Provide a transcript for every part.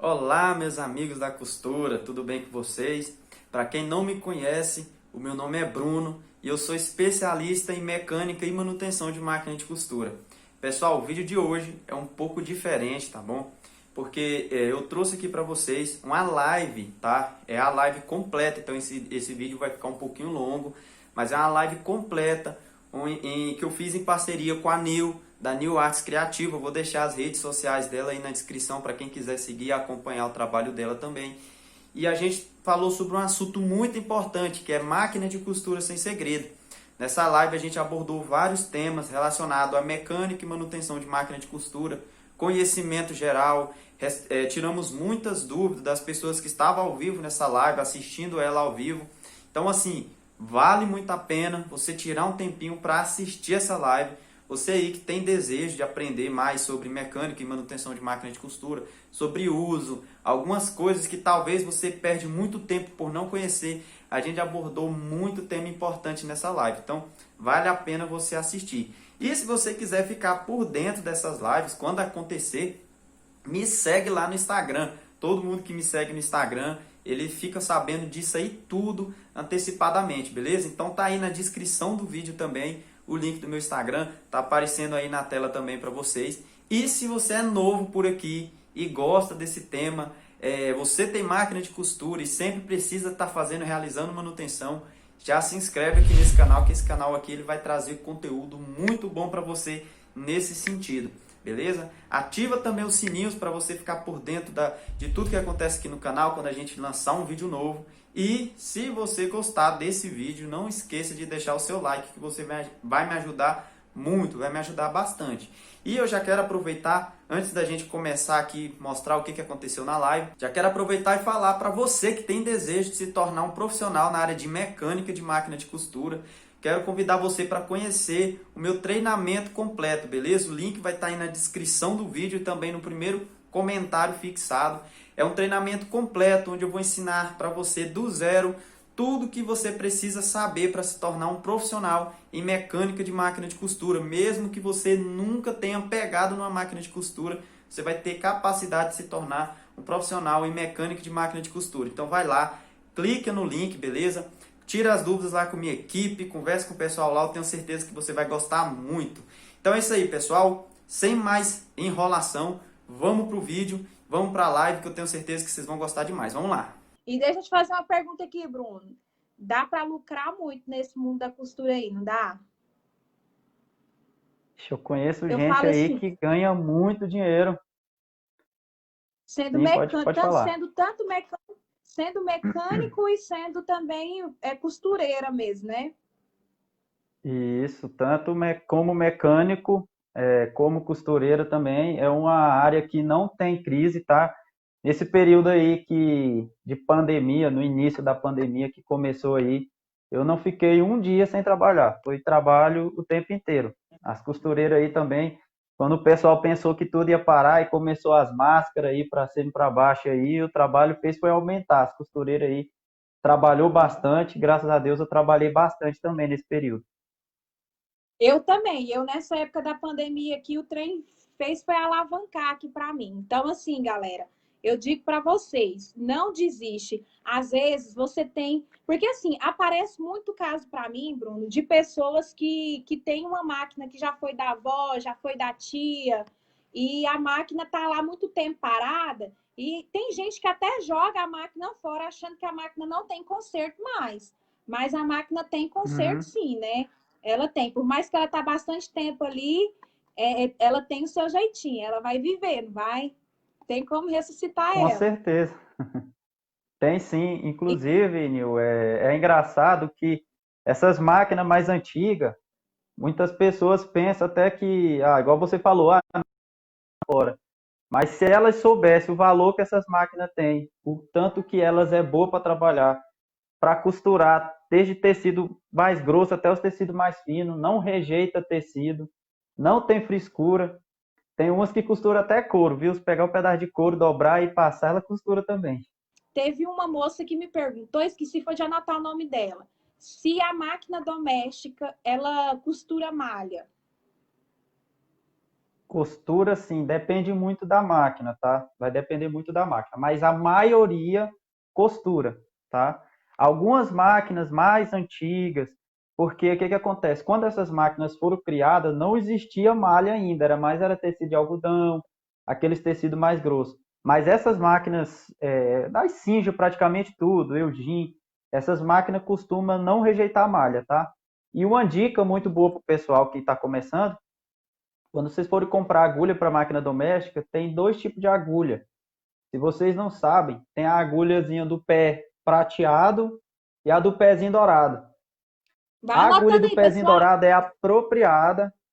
Olá, meus amigos da costura, tudo bem com vocês? Para quem não me conhece, o meu nome é Bruno e eu sou especialista em mecânica e manutenção de máquina de costura. Pessoal, o vídeo de hoje é um pouco diferente, tá bom? Porque eu trouxe aqui para vocês uma live, tá? É a live completa, então esse vídeo vai ficar um pouquinho longo, mas é uma live completa que eu fiz em parceria com a Nil, da New Arts Criativa. Eu vou deixar as redes sociais dela aí na descrição para quem quiser seguir e acompanhar o trabalho dela também. E a gente falou sobre um assunto muito importante, que é máquina de costura sem segredo. Nessa live a gente abordou vários temas relacionados à mecânica e manutenção de máquina de costura, conhecimento geral, tiramos muitas dúvidas das pessoas que estavam ao vivo nessa live, assistindo ela ao vivo. Então, assim, vale muito a pena você tirar um tempinho para assistir essa live. Você aí que tem desejo de aprender mais sobre mecânica e manutenção de máquina de costura, sobre uso, algumas coisas que talvez você perde muito tempo por não conhecer, a gente abordou muito tema importante nessa live. Então, vale a pena você assistir. E se você quiser ficar por dentro dessas lives, quando acontecer, me segue lá no Instagram. Todo mundo que me segue no Instagram, ele fica sabendo disso aí tudo antecipadamente, beleza? Então tá aí na descrição do vídeo também o link do meu Instagram, tá aparecendo aí na tela também para vocês. E se você é novo por aqui e gosta desse tema, você tem máquina de costura e sempre precisa estar realizando manutenção, já se inscreve aqui nesse canal, que esse canal aqui ele vai trazer conteúdo muito bom para você nesse sentido. Beleza? Ativa também os sininhos para você ficar por dentro de tudo que acontece aqui no canal quando a gente lançar um vídeo novo. E se você gostar desse vídeo, não esqueça de deixar o seu like, que você vai me ajudar muito, vai me ajudar bastante. E eu já quero aproveitar, antes da gente começar aqui, mostrar o que aconteceu na live, já quero aproveitar e falar para você que tem desejo de se tornar um profissional na área de mecânica de máquina de costura. Quero convidar você para conhecer o meu treinamento completo, beleza? O link vai estar aí na descrição do vídeo e também no primeiro comentário fixado. É um treinamento completo onde eu vou ensinar para você do zero tudo que você precisa saber para se tornar um profissional em mecânica de máquina de costura. Mesmo que você nunca tenha pegado numa máquina de costura, você vai ter capacidade de se tornar um profissional em mecânica de máquina de costura. Então vai lá, clica no link, beleza? Tira as dúvidas lá com minha equipe, converse com o pessoal lá, eu tenho certeza que você vai gostar muito. Então é isso aí, pessoal. Sem mais enrolação, vamos pro vídeo, vamos para a live que eu tenho certeza que vocês vão gostar demais. Vamos lá. E deixa eu te fazer uma pergunta aqui, Bruno. Dá para lucrar muito nesse mundo da costura aí, não dá? Eu conheço Eu gente falo aí assim, que ganha muito dinheiro. sendo Sim, mecânico, pode falar. sendo mecânico e sendo também costureira mesmo, né? Isso, tanto como mecânico, como costureira também, é uma área que não tem crise, tá? Nesse período aí de pandemia, no início da pandemia que começou aí, eu não fiquei um dia sem trabalhar, foi trabalho o tempo inteiro. As costureiras aí também, quando o pessoal pensou que tudo ia parar e começou as máscaras aí para cima e para baixo aí, o trabalho fez foi aumentar. As costureiras aí trabalhou bastante, graças a Deus eu trabalhei bastante também nesse período. Eu também. Eu, nessa época da pandemia aqui, o trem fez foi alavancar aqui para mim. Então, assim, galera, eu digo para vocês, não desiste. Às vezes você tem. Porque, assim, aparece muito caso para mim, Bruno, de pessoas que têm uma máquina que já foi da avó, já foi da tia, e a máquina tá lá muito tempo parada. E tem gente que até joga a máquina fora achando que a máquina não tem conserto mais. Mas a máquina tem conserto Uhum. sim, né? Ela tem, por mais que ela tá bastante tempo ali, ela tem o seu jeitinho, ela vai viver, não vai? Tem como ressuscitar Com ela. certeza. Tem sim, E inclusive, Nil, é engraçado que essas máquinas mais antigas, muitas pessoas pensam até que, igual você falou, mas se elas soubessem o valor que essas máquinas têm, o tanto que elas é boa para trabalhar, para costurar, desde tecido mais grosso até os tecidos mais finos, não rejeita tecido, não tem frescura. Tem umas que costura até couro, viu? Se pegar um pedaço de couro, dobrar e passar, ela costura também. teve uma moça que me perguntou, esqueci foi de anotar o nome dela, se a máquina doméstica, ela costura malha. Costura, sim, depende muito da máquina, tá? Vai depender muito da máquina, mas a maioria costura, tá? Algumas máquinas mais antigas, porque o que que acontece? Quando essas máquinas foram criadas, não existia malha ainda, era tecido de algodão, aqueles tecidos mais grossos. Mas essas máquinas, das Singer praticamente tudo, Eugene, essas máquinas costumam não rejeitar malha, tá? E uma dica muito boa para o pessoal que está começando, quando vocês forem comprar agulha para máquina doméstica, tem dois tipos de agulha. Se vocês não sabem, tem a agulhazinha do pé prateado e a do pezinho dourado. Vai A agulha anotando do aí, pezinho pessoal. dourado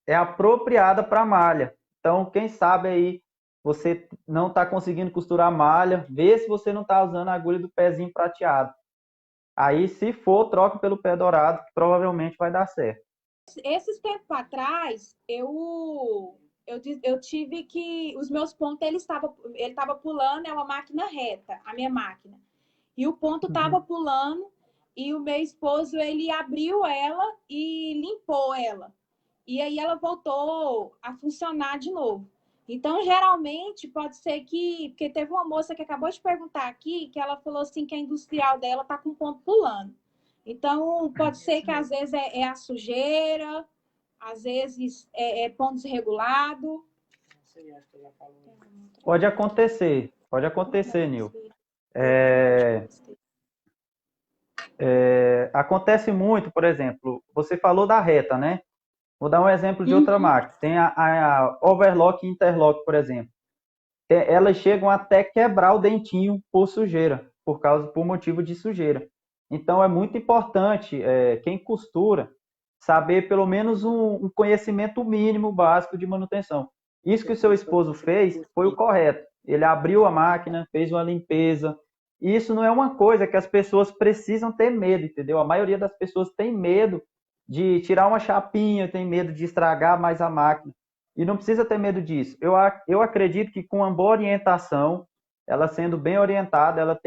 é apropriada para malha. Então, quem sabe aí você não está conseguindo costurar malha, vê se você não está usando a agulha do pezinho prateado. Aí, se for, troca pelo pé dourado, que provavelmente vai dar certo. Esses tempos atrás, eu tive que... Os meus pontos, ele tava pulando, é uma máquina reta, a minha máquina. E o ponto estava Uhum. pulando e o meu esposo, ele abriu ela e limpou ela. E aí ela voltou a funcionar de novo. Então, geralmente, pode ser que... Porque teve uma moça que acabou de perguntar aqui, que ela falou assim que a industrial dela está com o ponto pulando. Então, pode ser que às vezes é a sujeira, às vezes é ponto desregulado. Pode acontecer, Nil. Acontece muito, por exemplo, você falou da reta, né? Vou dar um exemplo de outra Uhum. máquina. Tem a overlock e interlock, por exemplo. Elas chegam até quebrar o dentinho por sujeira, por motivo de sujeira. Então é muito importante quem costura saber pelo menos um conhecimento mínimo básico de manutenção. Isso que o seu esposo fez foi o correto. Ele abriu a máquina, fez uma limpeza. E isso não é uma coisa que as pessoas precisam ter medo, entendeu? A maioria das pessoas tem medo de tirar uma chapinha, tem medo de estragar mais a máquina. E não precisa ter medo disso. Eu acredito que com uma boa orientação, ela sendo bem orientada,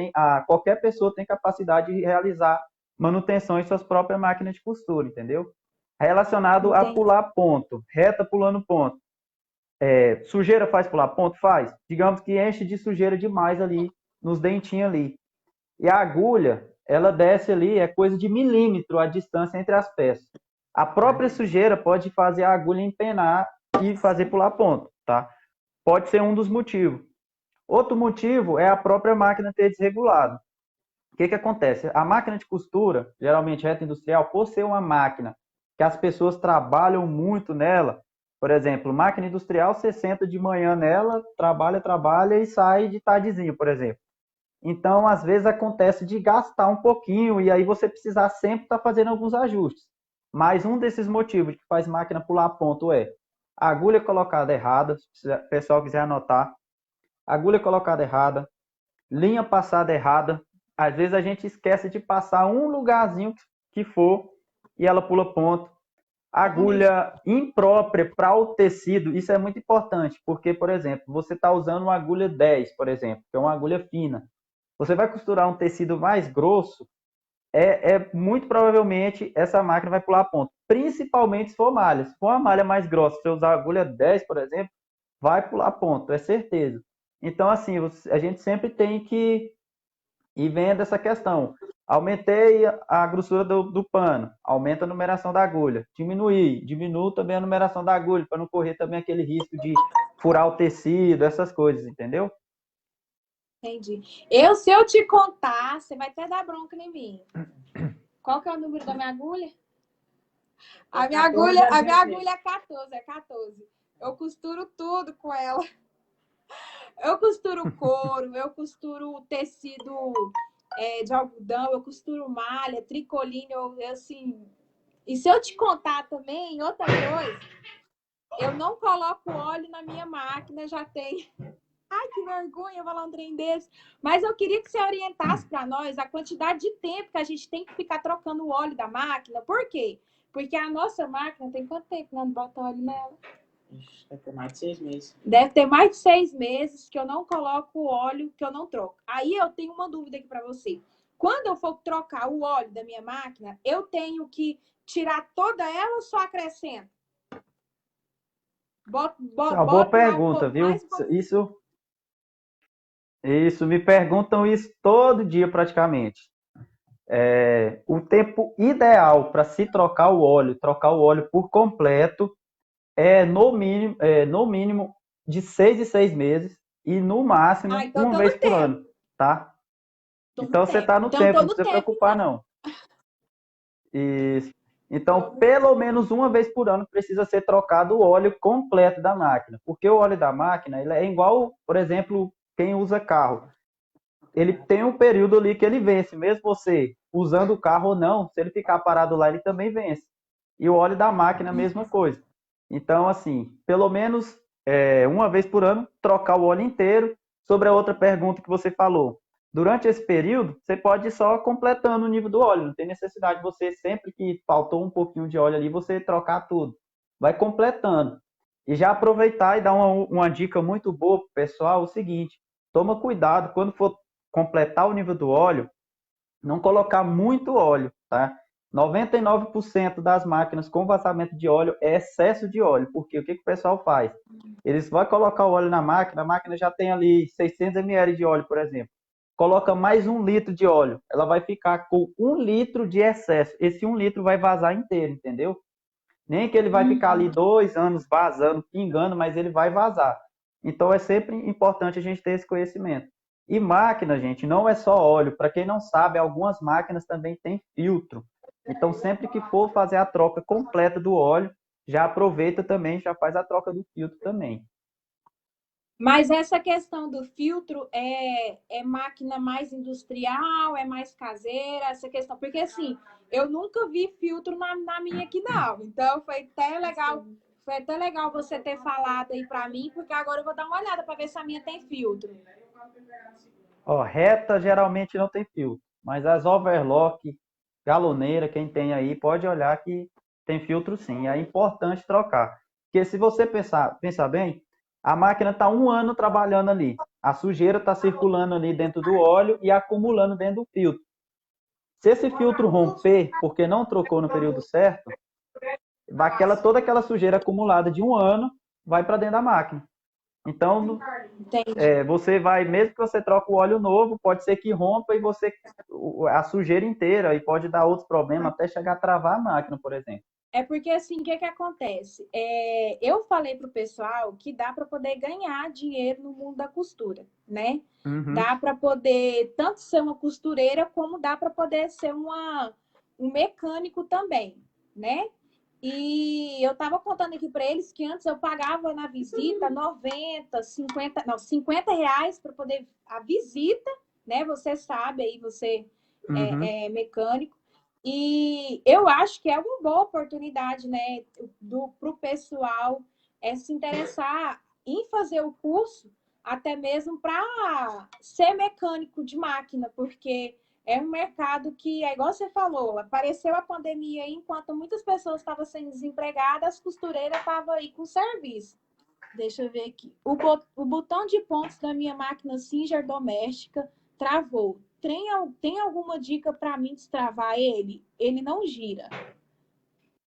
qualquer pessoa tem capacidade de realizar manutenção em suas próprias máquinas de costura, entendeu? Relacionado a Entendi. pular ponto, reta pulando ponto. Sujeira faz pular ponto? Faz. Digamos que enche de sujeira demais ali, nos dentinhos ali. E a agulha, ela desce ali, é coisa de milímetro a distância entre as peças. A própria sujeira pode fazer a agulha empenar e fazer pular ponto, tá? Pode ser um dos motivos. Outro motivo é a própria máquina ter desregulado. O que que acontece? A máquina de costura, geralmente reta industrial, por ser uma máquina que as pessoas trabalham muito nela, por exemplo, máquina industrial, você senta de manhã nela, trabalha e sai de tardezinho, por exemplo. Então, às vezes acontece de gastar um pouquinho e aí você precisar sempre estar fazendo alguns ajustes. Mas um desses motivos que faz máquina pular ponto é a agulha colocada errada, se o pessoal quiser anotar, agulha colocada errada, linha passada errada. Às vezes a gente esquece de passar um lugarzinho que for e ela pula ponto. Agulha imprópria para o tecido, isso é muito importante, porque, por exemplo, você está usando uma agulha 10, por exemplo, que é uma agulha fina. Você vai costurar um tecido mais grosso, muito provavelmente essa máquina vai pular ponto. Principalmente se for malha. Se for uma malha mais grossa, se você usar agulha 10, por exemplo, vai pular ponto, é certeza. Então, assim, a gente sempre tem que ir vendo essa questão. Aumentei a grossura do pano, aumenta a numeração da agulha. Diminuo também a numeração da agulha, para não correr também aquele risco de furar o tecido, essas coisas, entendeu? Entendi. Se eu te contar, você vai até dar bronca em mim. Qual que é o número da minha agulha? A minha agulha é 14. Eu costuro tudo com ela. Eu costuro couro, eu costuro tecido de algodão, eu costuro malha, tricoline, assim... E se eu te contar também, outra coisa, eu não coloco óleo na minha máquina, já tem... Ai, que vergonha falar um trem desse. Mas eu queria que você orientasse para nós a quantidade de tempo que a gente tem que ficar trocando o óleo da máquina. Por quê? Porque a nossa máquina tem quanto tempo que não bota óleo nela? Deve ter mais de 6 meses. Deve ter mais de 6 meses que eu não coloco o óleo, que eu não troco. Aí eu tenho uma dúvida aqui para você. Quando eu for trocar o óleo da minha máquina, eu tenho que tirar toda ela ou só acrescento? Isso é uma boa Bota o álcool pergunta, viu? mais um pouco. Isso, me perguntam isso todo dia praticamente. O tempo ideal para se trocar o óleo por completo, no mínimo de 6 em 6 meses e no Ah, máximo então uma tô vez no por tempo. ano, tá? Tô no Então você está tempo. no Então tempo, tô não no precisa tempo, preocupar, então. não. Isso. Então, pelo menos uma vez por ano precisa ser trocado o óleo completo da máquina, porque o óleo da máquina ele é igual, por exemplo, quem usa carro. Ele tem um período ali que ele vence, mesmo você usando o carro ou não, se ele ficar parado lá, ele também vence. E o óleo da máquina, a mesma coisa. Então, assim, pelo menos uma vez por ano, trocar o óleo inteiro. Sobre a outra pergunta que você falou, durante esse período, você pode ir só completando o nível do óleo, não tem necessidade de você, sempre que faltou um pouquinho de óleo ali, você trocar tudo. Vai completando. E já aproveitar e dar uma dica muito boa para o pessoal, o seguinte, toma cuidado quando for completar o nível do óleo, não colocar muito óleo, tá? 99% das máquinas com vazamento de óleo é excesso de óleo, porque o que o pessoal faz? Eles vão colocar o óleo na máquina, a máquina já tem ali 600 ml de óleo, por exemplo. Coloca mais 1 litro de óleo, ela vai ficar com 1 litro de excesso. Esse 1 litro vai vazar inteiro, entendeu? Nem que ele vai ficar ali 2 anos vazando, pingando, mas ele vai vazar. Então é sempre importante a gente ter esse conhecimento. E máquina, gente, não é só óleo. Para quem não sabe, algumas máquinas também têm filtro. Então, sempre que for fazer a troca completa do óleo, já aproveita também, já faz a troca do filtro também. Mas essa questão do filtro é máquina mais industrial, é mais caseira, essa questão. Porque assim, eu nunca vi filtro na minha aqui, não. Então foi até legal você ter falado aí para mim, porque agora eu vou dar uma olhada para ver se a minha tem filtro. Ó, reta geralmente não tem filtro, mas as overlock, galoneira, quem tem aí, pode olhar que tem filtro sim. É importante trocar. Porque se você pensar bem, a máquina está 1 ano trabalhando ali. A sujeira está circulando ali dentro do óleo e acumulando dentro do filtro. Se esse filtro romper porque não trocou no período certo, toda aquela sujeira acumulada de 1 ano vai para dentro da máquina. Então, Entendi. você vai, mesmo que você troque o óleo novo, pode ser que rompa e a sujeira inteira e pode dar outros problemas, até chegar a travar a máquina, por exemplo. É porque assim, o que acontece? Eu falei para o pessoal que dá para poder ganhar dinheiro no mundo da costura, né? Uhum. Dá para poder tanto ser uma costureira, como dá para poder ser um mecânico também, né? E eu estava contando aqui para eles que antes eu pagava na visita 90, 50, não, R$ 50 para poder a visita, né? Você sabe aí, você Uhum. é mecânico. E eu acho que é uma boa oportunidade, né, para o pessoal se interessar em fazer o curso, até mesmo para ser mecânico de máquina, porque é um mercado que, é igual você falou, apareceu a pandemia aí, enquanto muitas pessoas estavam sendo desempregadas, as costureiras estavam aí com serviço. Deixa eu ver aqui. O botão de pontos da minha máquina Singer doméstica travou. Tem alguma dica para mim destravar ele? Ele não gira.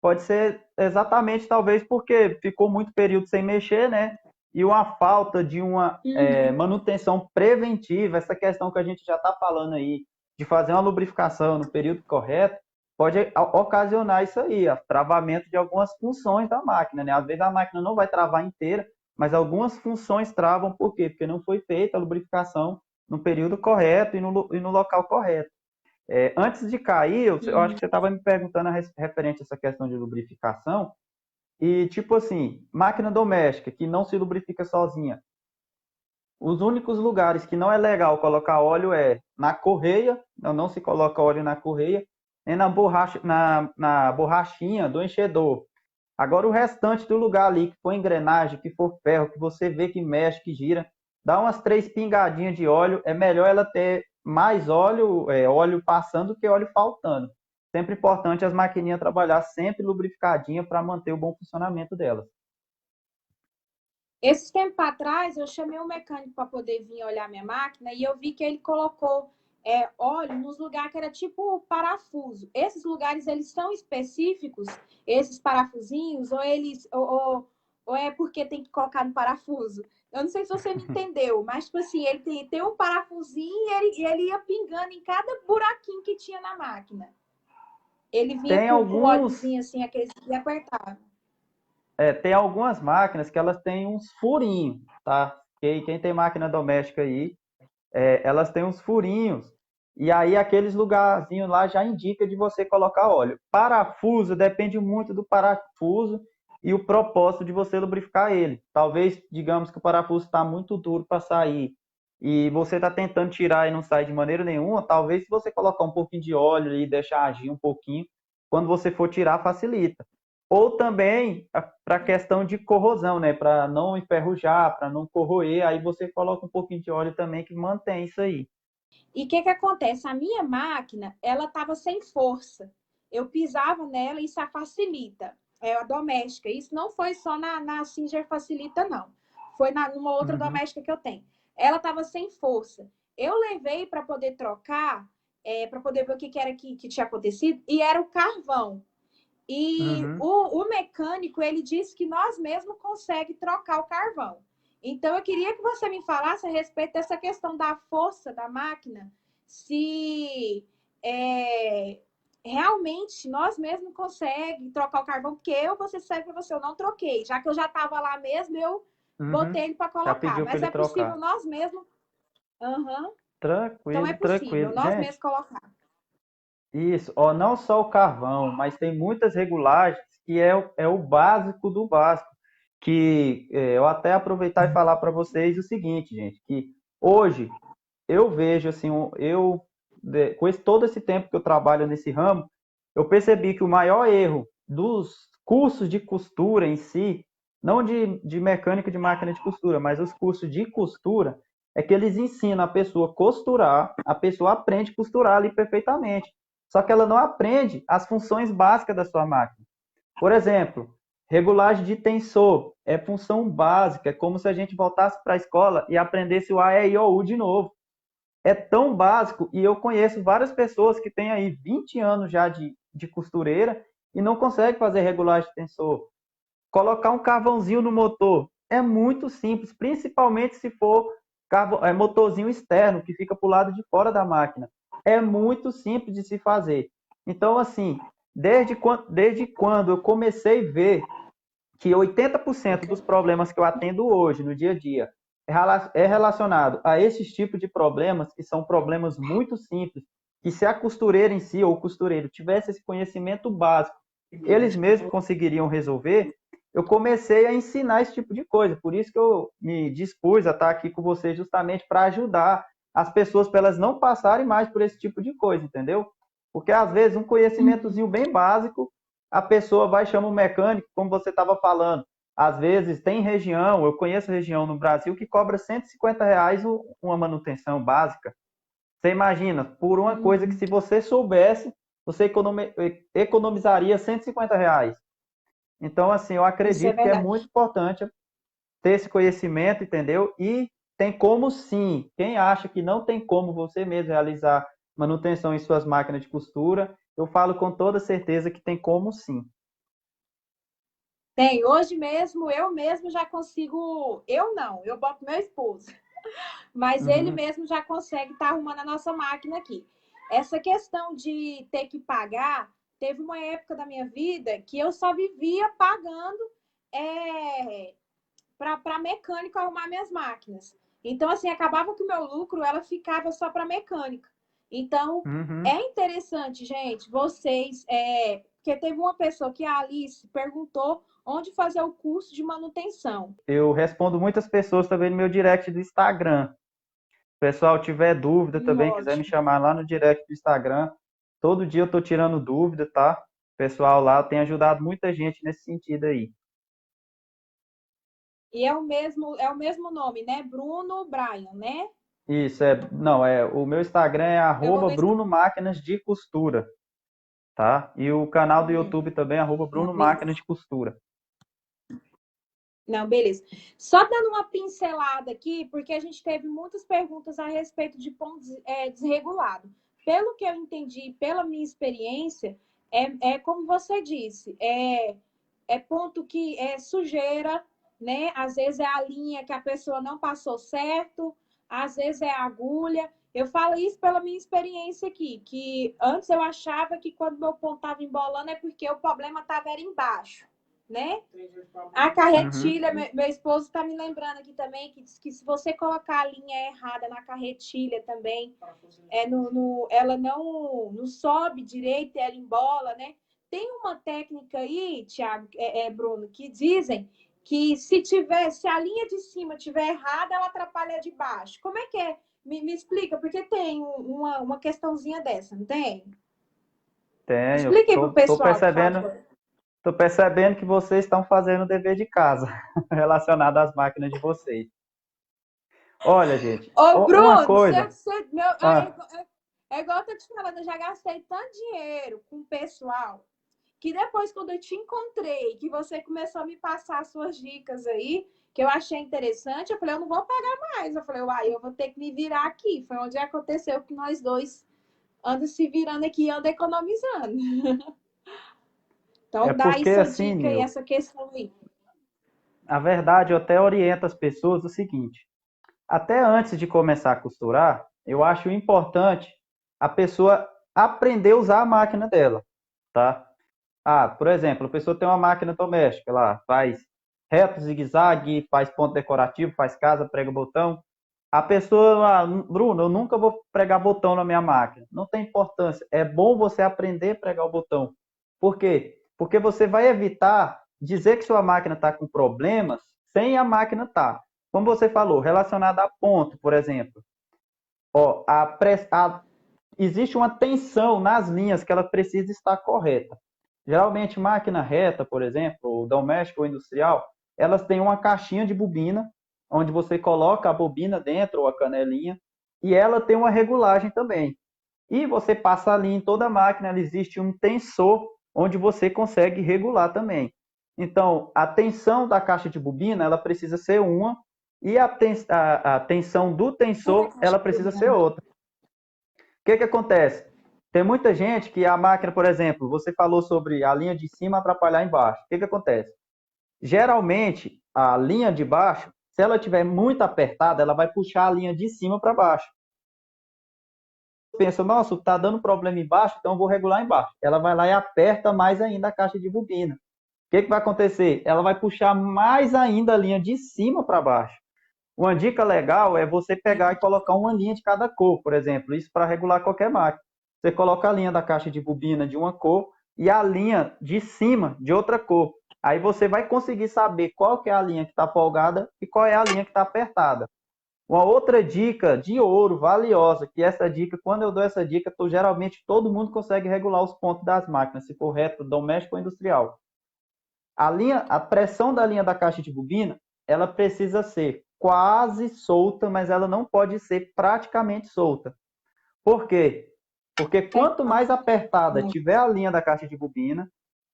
Pode ser exatamente, talvez, porque ficou muito período sem mexer, né? E uma falta de uma Uhum. manutenção preventiva, essa questão que a gente já está falando aí, de fazer uma lubrificação no período correto, pode ocasionar isso aí, ó, travamento de algumas funções da máquina, né? Às vezes a máquina não vai travar inteira, mas algumas funções travam, por quê? Porque não foi feita a lubrificação no período correto e no local correto. Antes de cair, eu acho Uhum. que você estava me perguntando referente a essa questão de lubrificação. E, tipo assim, máquina doméstica que não se lubrifica sozinha. Os únicos lugares que não é legal colocar óleo é na correia, não se coloca óleo na correia, nem na borracha, na borrachinha do enchedor. Agora, o restante do lugar ali, que for engrenagem, que for ferro, que você vê que mexe, que gira, dá umas 3 pingadinhas de óleo. É melhor ela ter mais óleo, óleo passando do que óleo faltando. Sempre importante as maquininhas trabalhar sempre lubrificadinha para manter o bom funcionamento delas. Esse tempo atrás, eu chamei um mecânico para poder vir olhar minha máquina e eu vi que ele colocou óleo nos lugares que era tipo parafuso. Esses lugares, eles são específicos, esses parafusinhos, ou ou é porque tem que colocar no parafuso? Eu não sei se você me entendeu, mas, tipo assim, ele tem um parafusinho e ele ia pingando em cada buraquinho que tinha na máquina. Ele vinha Tem com um alguns, óleozinho assim, aquele que apertava. tem algumas máquinas que elas têm uns furinhos, tá? Quem tem máquina doméstica aí, elas têm uns furinhos, e aí aqueles lugarzinhos lá já indica de você colocar óleo. Parafuso depende muito do parafuso e o propósito de você lubrificar ele. Talvez, digamos que o parafuso está muito duro para sair e você está tentando tirar e não sai de maneira nenhuma, talvez se você colocar um pouquinho de óleo e deixar agir um pouquinho, quando você for tirar, facilita. Ou também para a questão de corrosão, né? Para não enferrujar, para não corroer, aí você coloca um pouquinho de óleo também que mantém isso aí. E o que acontece? A minha máquina, ela estava sem força. Eu pisava nela e isso a facilita. É a doméstica. Isso não foi só na Singer Facilita, não. Foi numa outra Uhum, doméstica que eu tenho. Ela estava sem força. Eu levei para poder trocar, para poder ver o que era que tinha acontecido, e era o carvão. E uhum. o mecânico, ele disse que nós mesmos conseguimos trocar o carvão. Então, eu queria que você me falasse a respeito dessa questão da força da máquina, se realmente nós mesmos conseguimos trocar o carvão, porque você sabe para você, eu não troquei. Já que eu já estava lá mesmo, eu Uhum. botei ele para Já colocar. pediu para Mas ele é possível trocar. nós mesmos. Uhum. Então, é Tranquilo, possível tranquilo. nós mesmos Gente, colocar. isso, ó, não só o carvão, mas tem muitas regulagens que é o básico do básico. Que eu até aproveitar e falar para vocês o seguinte, gente, que hoje eu vejo assim, com todo esse tempo que eu trabalho nesse ramo, eu percebi que o maior erro dos cursos de costura em si, não de mecânica de máquina de costura, mas os cursos de costura, é que eles ensinam a pessoa a costurar, a pessoa aprende a costurar ali perfeitamente. Só que ela não aprende as funções básicas da sua máquina. Por exemplo, regulagem de tensor é função básica, é como se a gente voltasse para a escola e aprendesse o A, E, I, O, U de novo. É tão básico e eu conheço várias pessoas que têm aí 20 anos já de costureira e não conseguem fazer regulagem de tensor. Colocar um carvãozinho no motor é muito simples, principalmente se for motorzinho externo, que fica para o lado de fora da máquina. É muito simples de se fazer. Então, assim, desde quando eu comecei a ver que 80% dos problemas que eu atendo hoje, no dia a dia, é relacionado a esses tipos de problemas, que são problemas muito simples, que se a costureira em si ou o costureiro tivesse esse conhecimento básico, eles mesmos conseguiriam resolver, eu comecei a ensinar esse tipo de coisa. Por isso que eu me dispus a estar aqui com você justamente para ajudar as pessoas para elas não passarem mais por esse tipo de coisa, entendeu? Porque às vezes um conhecimentozinho bem básico a pessoa vai chamar um mecânico, como você estava falando. Às vezes tem região, eu conheço região no Brasil que cobra R$ 150 uma manutenção básica. Você imagina, por uma coisa que se você soubesse, você economizaria R$ 150. Então, assim, eu Isso é acredito que é verdade. muito importante ter esse conhecimento, entendeu? E tem como sim. Quem acha que não tem como você mesmo realizar manutenção em suas máquinas de costura, eu falo com toda certeza que tem como sim. Tem, hoje mesmo, eu mesmo já consigo. Eu não, eu boto meu esposo. Mas ele Uhum. mesmo já consegue estar arrumando a nossa máquina aqui. Essa questão de ter que pagar, teve uma época da minha vida que eu só vivia pagando para mecânico arrumar minhas máquinas. Então, assim, acabava que o meu lucro ela ficava só para mecânica. Então, Uhum. é interessante, gente, vocês. Porque teve uma pessoa que a Alice perguntou onde fazer o curso de manutenção. Eu respondo muitas pessoas também no meu direct do Instagram. Se o pessoal tiver dúvida também, quiser me Ótimo. chamar lá no direct do Instagram. Todo dia eu estou tirando dúvida, tá? O pessoal lá tem ajudado muita gente nesse sentido aí. E é o mesmo nome, né? Bruno Brian, né? Isso, o meu Instagram é Eu vou ver se. Bruno Máquinas de Costura, tá? E o canal do YouTube também é Não, Bruno Máquinas beleza. de Costura. Não, beleza. Só dando uma pincelada aqui, porque a gente teve muitas perguntas a respeito de pontos desregulados. Pelo que eu entendi, pela minha experiência, como você disse, é ponto que é sujeira, né? Às vezes é a linha que a pessoa não passou certo, às vezes é a agulha. Eu falo isso pela minha experiência aqui, que antes eu achava que quando meu ponto estava embolando é porque o problema estava embaixo, né? A Uhum. carretilha, meu esposo está me lembrando aqui também que diz que se você colocar a linha errada na carretilha também, ela não sobe direito, ela embola, né? Tem uma técnica aí, Thiago, Bruno, que dizem que se a linha de cima tiver errada, ela atrapalha a de baixo. Como é que é? Me explica, porque tem uma questãozinha dessa, não tem? Tenho. Explique aí para o pessoal, por favor. Tô percebendo que vocês estão fazendo o dever de casa relacionado às máquinas de vocês. Olha, gente, Ô, uma Bruno, coisa. Ah, é igual eu tô te falando, eu já gastei tanto dinheiro com o pessoal que depois, quando eu te encontrei, que você começou a me passar as suas dicas aí, que eu achei interessante, eu falei, eu não vou pagar mais. Eu falei, uai, eu vou ter que me virar aqui. Foi onde aconteceu que nós dois andamos se virando aqui e andamos economizando. é Então, dá aí porque sua assim, dica aí, Nil, essa questão aí. a verdade, eu até oriento as pessoas o seguinte: até antes de começar a costurar, eu acho importante a pessoa aprender a usar a máquina dela, tá? Ah, por exemplo, a pessoa tem uma máquina doméstica lá, faz reto, zigue-zague, faz ponto decorativo, faz casa, prega botão. A pessoa, Bruno, eu nunca vou pregar botão na minha máquina. Não tem importância. É bom você aprender a pregar o botão. Por quê? Porque você vai evitar dizer que sua máquina está com problemas sem a máquina estar. Como você falou, relacionado a ponto, por exemplo. Ó, existe uma tensão nas linhas que ela precisa estar correta. Geralmente, máquina reta, por exemplo, ou doméstica ou industrial, elas têm uma caixinha de bobina, onde você coloca a bobina dentro, ou a canelinha, e ela tem uma regulagem também. E você passa ali em toda a máquina, existe um tensor, onde você consegue regular também. Então, a tensão da caixa de bobina, ela precisa ser uma, e a tensão do tensor, ela precisa ser outra. O que que acontece? Tem muita gente que a máquina, por exemplo, você falou sobre a linha de cima atrapalhar embaixo. O que que acontece? Geralmente, a linha de baixo, se ela estiver muito apertada, ela vai puxar a linha de cima para baixo. Pensa, nossa, está dando problema embaixo, então eu vou regular embaixo. Ela vai lá e aperta mais ainda a caixa de bobina. O que que vai acontecer? Ela vai puxar mais ainda a linha de cima para baixo. Uma dica legal é você pegar e colocar uma linha de cada cor, por exemplo, isso para regular qualquer máquina. Você coloca a linha da caixa de bobina de uma cor e a linha de cima de outra cor. Aí você vai conseguir saber qual que é a linha que está folgada e qual é a linha que está apertada. Uma outra dica de ouro, valiosa, que essa dica, quando eu dou essa dica, geralmente todo mundo consegue regular os pontos das máquinas, se for reto, doméstico ou industrial. A pressão da linha da caixa de bobina, ela precisa ser quase solta, mas ela não pode ser praticamente solta. Por quê? Porque quanto mais apertada tiver a linha da caixa de bobina,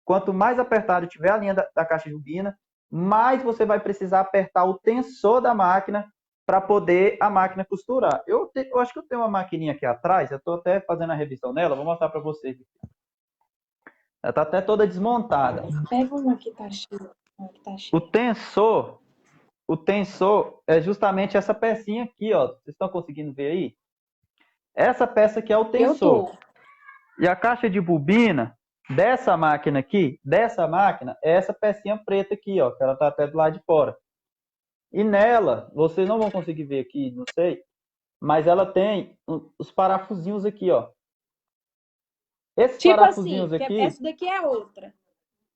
quanto mais apertada tiver a linha da caixa de bobina, mais você vai precisar apertar o tensor da máquina para poder a máquina costurar. Eu acho que eu tenho uma maquininha aqui atrás, eu estou até fazendo a revisão nela, vou mostrar para vocês. Ela está até toda desmontada. Pega uma que tá cheia. O tensor, o tensor é justamente essa pecinha aqui, ó. Vocês estão conseguindo ver aí? Essa peça aqui é o Eu tensor. tô. E a caixa de bobina dessa máquina aqui, é essa pecinha preta aqui, ó, que ela tá até do lado de fora. E nela, vocês não vão conseguir ver aqui, não sei, mas ela tem os parafusinhos aqui, ó. Esses Tipo assim, parafusinhos que aqui, essa daqui é outra.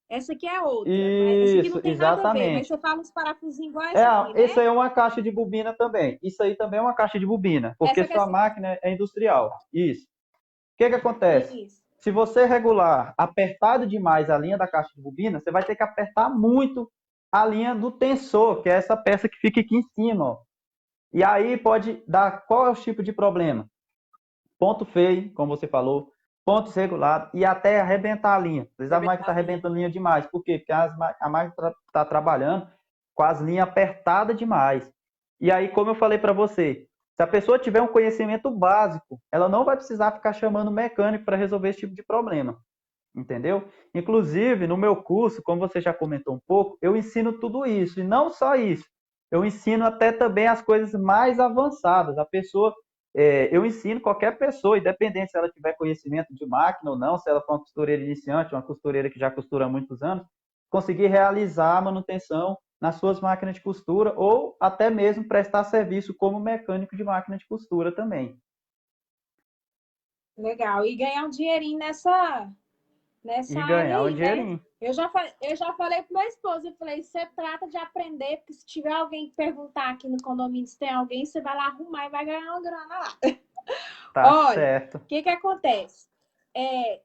Essa aqui é outra. Mas essa aqui isso, não tem nada a ver. Mas exatamente. você fala uns parafusinhos igual essa aqui, Esse né? aí é uma caixa de bobina também. Isso aí também é uma caixa de bobina, porque Essa que é sua máquina é industrial. Isso. O que que acontece? isso. Se você regular apertado demais a linha da caixa de bobina, você vai ter que apertar muito a linha do tensor, que é essa peça que fica aqui em cima, ó. E aí pode dar qual é o tipo de problema? Ponto feio, como você falou, pontos regulados e até arrebentar a linha. Às vezes a máquina está arrebentando a linha demais. Por quê? Porque a máquina está trabalhando com as linhas apertadas demais. E aí, como eu falei para você, se a pessoa tiver um conhecimento básico, ela não vai precisar ficar chamando mecânico para resolver esse tipo de problema. entendeu? Inclusive, no meu curso, como você já comentou um pouco, eu ensino tudo isso, e não só isso, eu ensino até também as coisas mais avançadas. Eu ensino qualquer pessoa, independente se ela tiver conhecimento de máquina ou não, se ela for uma costureira iniciante, uma costureira que já costura há muitos anos, conseguir realizar a manutenção nas suas máquinas de costura ou até mesmo prestar serviço como mecânico de máquina de costura também. Legal. E ganhar um dinheirinho nessa E área ganhar um aí, né? dinheirinho. Eu já falei pro meu esposo, eu falei, você trata de aprender, porque se tiver alguém que perguntar aqui no condomínio se tem alguém, você vai lá arrumar e vai ganhar uma grana lá. Tá Olha, certo. o que acontece?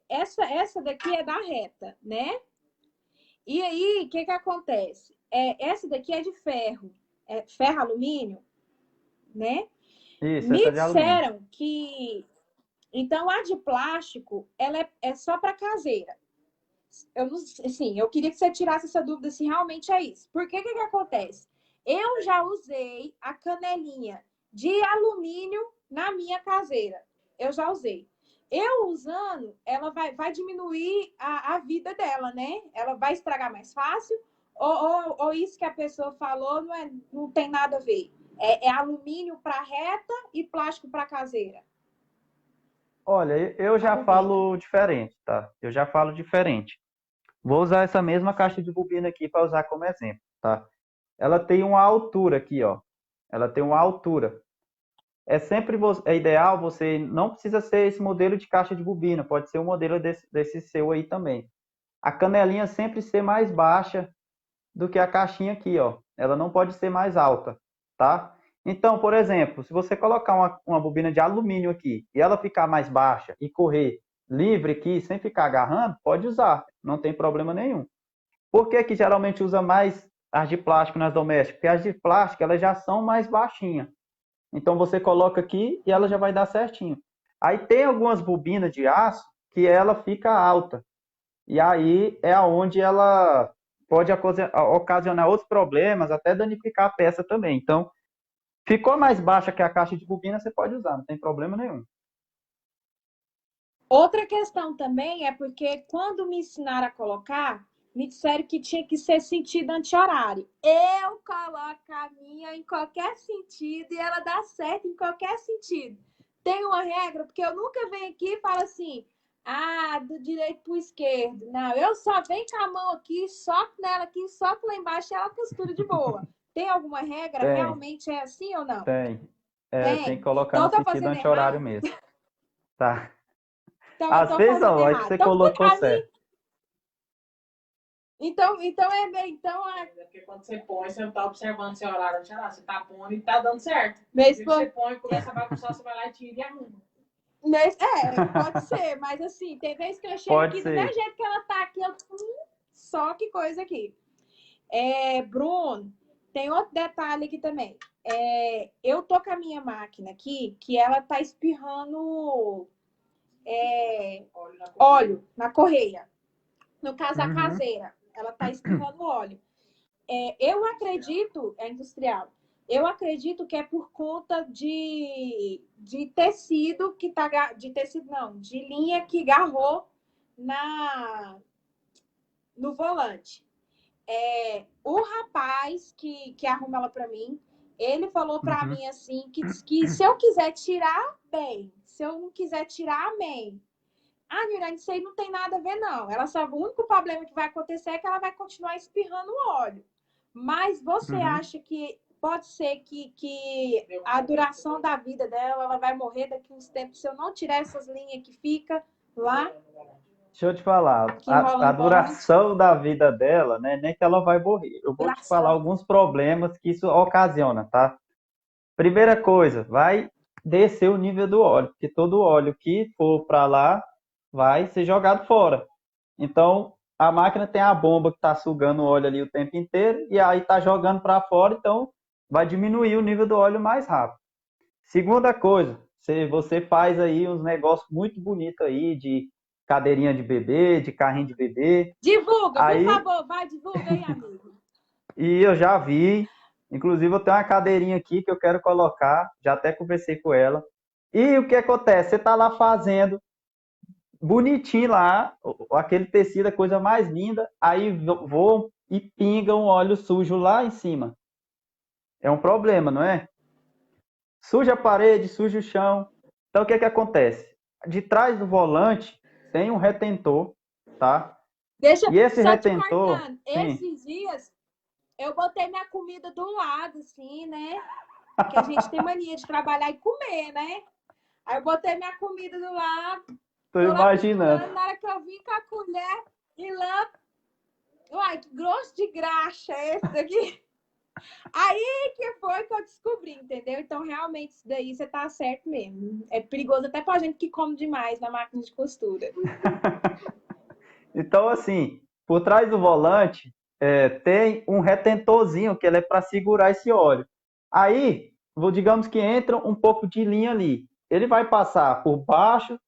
Essa daqui é da reta, né? E aí, o que acontece? Essa daqui é de ferro, ferro alumínio, né? Isso, essa Me é de alumínio. disseram que... Então, a de plástico, ela é só para caseira. Eu não, assim, eu queria que você tirasse essa dúvida se realmente é isso. Por que acontece? Eu já usei a canelinha de alumínio na minha caseira. Eu já usei. Eu usando, ela vai diminuir a vida dela, né? Ela vai estragar mais fácil? Ou isso que a pessoa falou não tem nada a ver? É alumínio para reta e plástico para caseira. Olha, eu A já bobina. falo diferente, tá? Eu já falo diferente. Vou usar essa mesma caixa de bobina aqui para usar como exemplo, tá? Ela tem uma altura aqui, ó. Ela tem uma altura. É ideal você não precisa ser esse modelo de caixa de bobina, pode ser o modelo desse seu aí também. A canelinha sempre ser mais baixa do que a caixinha aqui, ó. Ela não pode ser mais alta, tá? Então, por exemplo, se você colocar uma bobina de alumínio aqui e ela ficar mais baixa e correr livre aqui, sem ficar agarrando, pode usar, não tem problema nenhum. Por que que geralmente usa mais as de plástico nas domésticas? Porque as de plástico, elas já são mais baixinhas. Então, você coloca aqui e ela já vai dar certinho. Aí tem algumas bobinas de aço que ela fica alta. E aí é onde ela pode ocasionar outros problemas, até danificar a peça também. Então, ficou mais baixa que a caixa de bobina, você pode usar, não tem problema nenhum. Outra questão também é porque quando me ensinaram a colocar, me disseram que tinha que ser sentido anti-horário. Eu coloco a minha em qualquer sentido e ela dá certo em qualquer sentido. Tem uma regra, porque eu nunca venho aqui e falo assim, do direito para o esquerdo. Não, eu só venho com a mão aqui, soco nela aqui, soco lá embaixo e ela costura de boa. Tem alguma regra? Tem, Realmente é assim ou não? tem. Tem que Tem. colocar Então no eu tô sentido fazendo anti-horário errado? mesmo. Tá. Então eu Às tô vezes fazendo não, acho que errado. você Então, colocou a mim, certo. É porque quando você põe, você não tá observando seu horário, sei lá, você tá pondo e tá dando certo. Mesmo, Você põe e começa a bagunçar, você vai lá e tira e arruma. pode ser, mas assim, tem vezes que eu chego Pode aqui do mesmo ser. jeito que ela tá aqui, só que coisa aqui. Bruno, tem outro detalhe aqui também. Eu tô com a minha máquina aqui, que ela tá espirrando óleo na correia. No caso, a Uhum. caseira, ela tá espirrando óleo. Eu acredito, é industrial, eu acredito que é por conta de tecido que tá. De tecido, não, de linha que garrou no volante. O rapaz que arruma ela para mim, ele falou para Uhum. mim assim que se eu quiser tirar, bem. Se eu não quiser tirar, amém. Nirane, isso aí não tem nada a ver, não. Ela sabe, o único problema que vai acontecer é que ela vai continuar espirrando óleo. Mas você Uhum. acha que pode ser que a duração da vida dela, ela vai morrer daqui a uns tempos se eu não tirar essas linhas que fica lá, Deixa eu te falar, que enrola a no volante? duração da vida dela, né, nem que ela vai morrer. Eu vou te falar Duração. alguns problemas que isso ocasiona, tá? Primeira coisa, vai descer o nível do óleo, porque todo óleo que for para lá vai ser jogado fora. Então, a máquina tem a bomba que está sugando o óleo ali o tempo inteiro e aí está jogando para fora, então vai diminuir o nível do óleo mais rápido. Segunda coisa, você faz aí uns negócios muito bonitos aí de cadeirinha de bebê, de carrinho de bebê. Divulga, por Aí, favor, vai, divulga aí, amigo. e eu já vi, inclusive eu tenho uma cadeirinha aqui que eu quero colocar, já até conversei com ela. E o que acontece? Você está lá fazendo, bonitinho lá, aquele tecido, a coisa mais linda, aí vou e pinga um óleo sujo lá em cima. É um problema, não é? Suja a parede, suja o chão. Então, o que é que acontece? De trás do volante tem um retentor, tá? Deixa E esse só te retentor, cortando. sim. Esses dias eu botei minha comida do lado, assim, né? Que a gente tem mania de trabalhar e comer, né? Aí eu botei minha comida do lado, Tô tô lá imaginando. costurando, na hora que eu vim com a colher e lá. Uai, que grosso de graxa é esse daqui? Aí que foi que eu descobri, entendeu? Então, realmente, isso daí você tá certo mesmo. É perigoso até pra gente que come demais na máquina de costura. Então, assim, por trás do volante tem um retentorzinho que ele é para segurar esse óleo. Aí, digamos que entra um pouco de linha ali. Ele vai passar por baixo,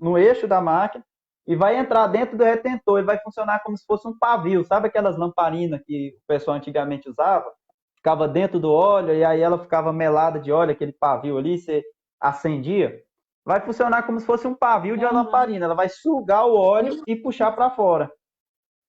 no eixo da máquina, e vai entrar dentro do retentor. Ele vai funcionar como se fosse um pavio. Sabe aquelas lamparinas que o pessoal antigamente usava? Ficava dentro do óleo e aí ela ficava melada de óleo, aquele pavio ali, você acendia. Vai funcionar como se fosse um pavio de uma Uhum. lamparina. Ela vai sugar o óleo e puxar para fora.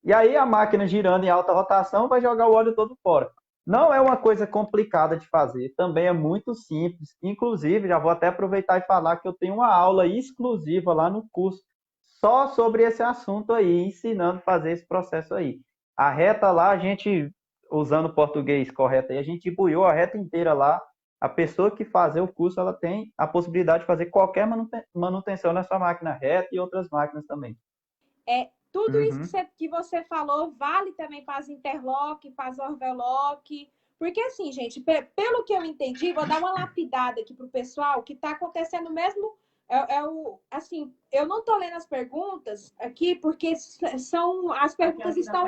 E aí a máquina girando em alta rotação vai jogar o óleo todo fora. Não é uma coisa complicada de fazer, também é muito simples. Inclusive, já vou até aproveitar e falar que eu tenho uma aula exclusiva lá no curso só sobre esse assunto aí, ensinando a fazer esse processo aí. A reta lá, a gente, usando o português correto aí, a gente buiou a reta inteira lá. A pessoa que fazer o curso, ela tem a possibilidade de fazer qualquer manutenção nessa máquina reta e outras máquinas também. Tudo isso Uhum. que você falou vale também para as interlock, para as overlock. Porque, assim, gente, pelo que eu entendi, vou dar uma lapidada aqui para o pessoal, que está acontecendo mesmo. Assim, eu não estou lendo as perguntas aqui, porque são as perguntas estão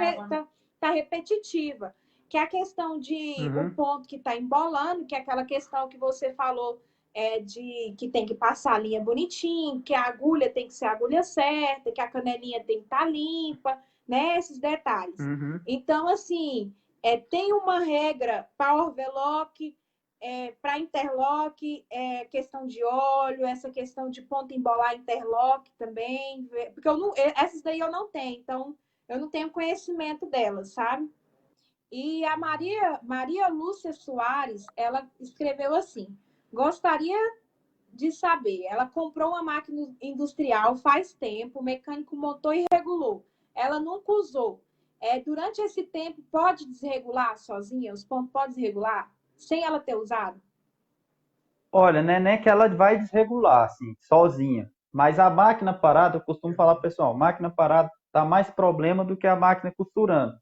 tá repetitiva. Que é a questão de o Uhum. ponto que está embolando, que é aquela questão que você falou de que tem que passar a linha bonitinho, que a agulha tem que ser a agulha certa, que a canelinha tem que estar limpa, né? Esses detalhes. Uhum. Então, assim, tem uma regra para overlock, para interlock, questão de óleo, essa questão de ponto embolar interlock também, porque essas daí eu não tenho, então eu não tenho conhecimento delas, sabe? E a Maria Lúcia Soares, ela escreveu assim: gostaria de saber, ela comprou uma máquina industrial faz tempo, o mecânico montou e regulou. Ela nunca usou. Durante esse tempo, pode desregular sozinha? Os pontos podem desregular sem ela ter usado? Olha, não é nem que ela vai desregular, assim, sozinha. Mas a máquina parada, eu costumo falar, pessoal, máquina parada dá mais problema do que a máquina costurando.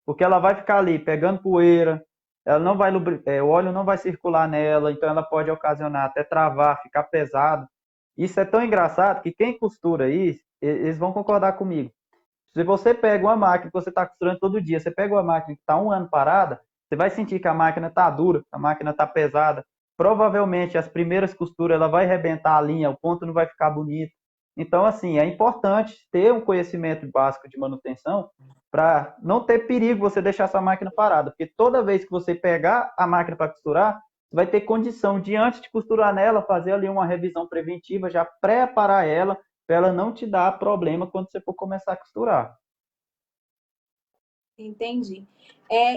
Porque ela vai ficar ali pegando poeira, ela não vai o óleo não vai circular nela, então ela pode ocasionar até travar, ficar pesado. Isso é tão engraçado que quem costura isso, eles vão concordar comigo. Se você pega uma máquina que você está costurando todo dia, você pega uma máquina que está um ano parada, você vai sentir que a máquina está dura, a máquina está pesada. Provavelmente as primeiras costuras ela vai arrebentar a linha, o ponto não vai ficar bonito. Então, assim, é importante ter um conhecimento básico de manutenção para não ter perigo você deixar essa máquina parada, porque toda vez que você pegar a máquina para costurar, você vai ter condição de, antes de costurar nela, fazer ali uma revisão preventiva, já preparar ela para ela não te dar problema quando você for começar a costurar. Entendi.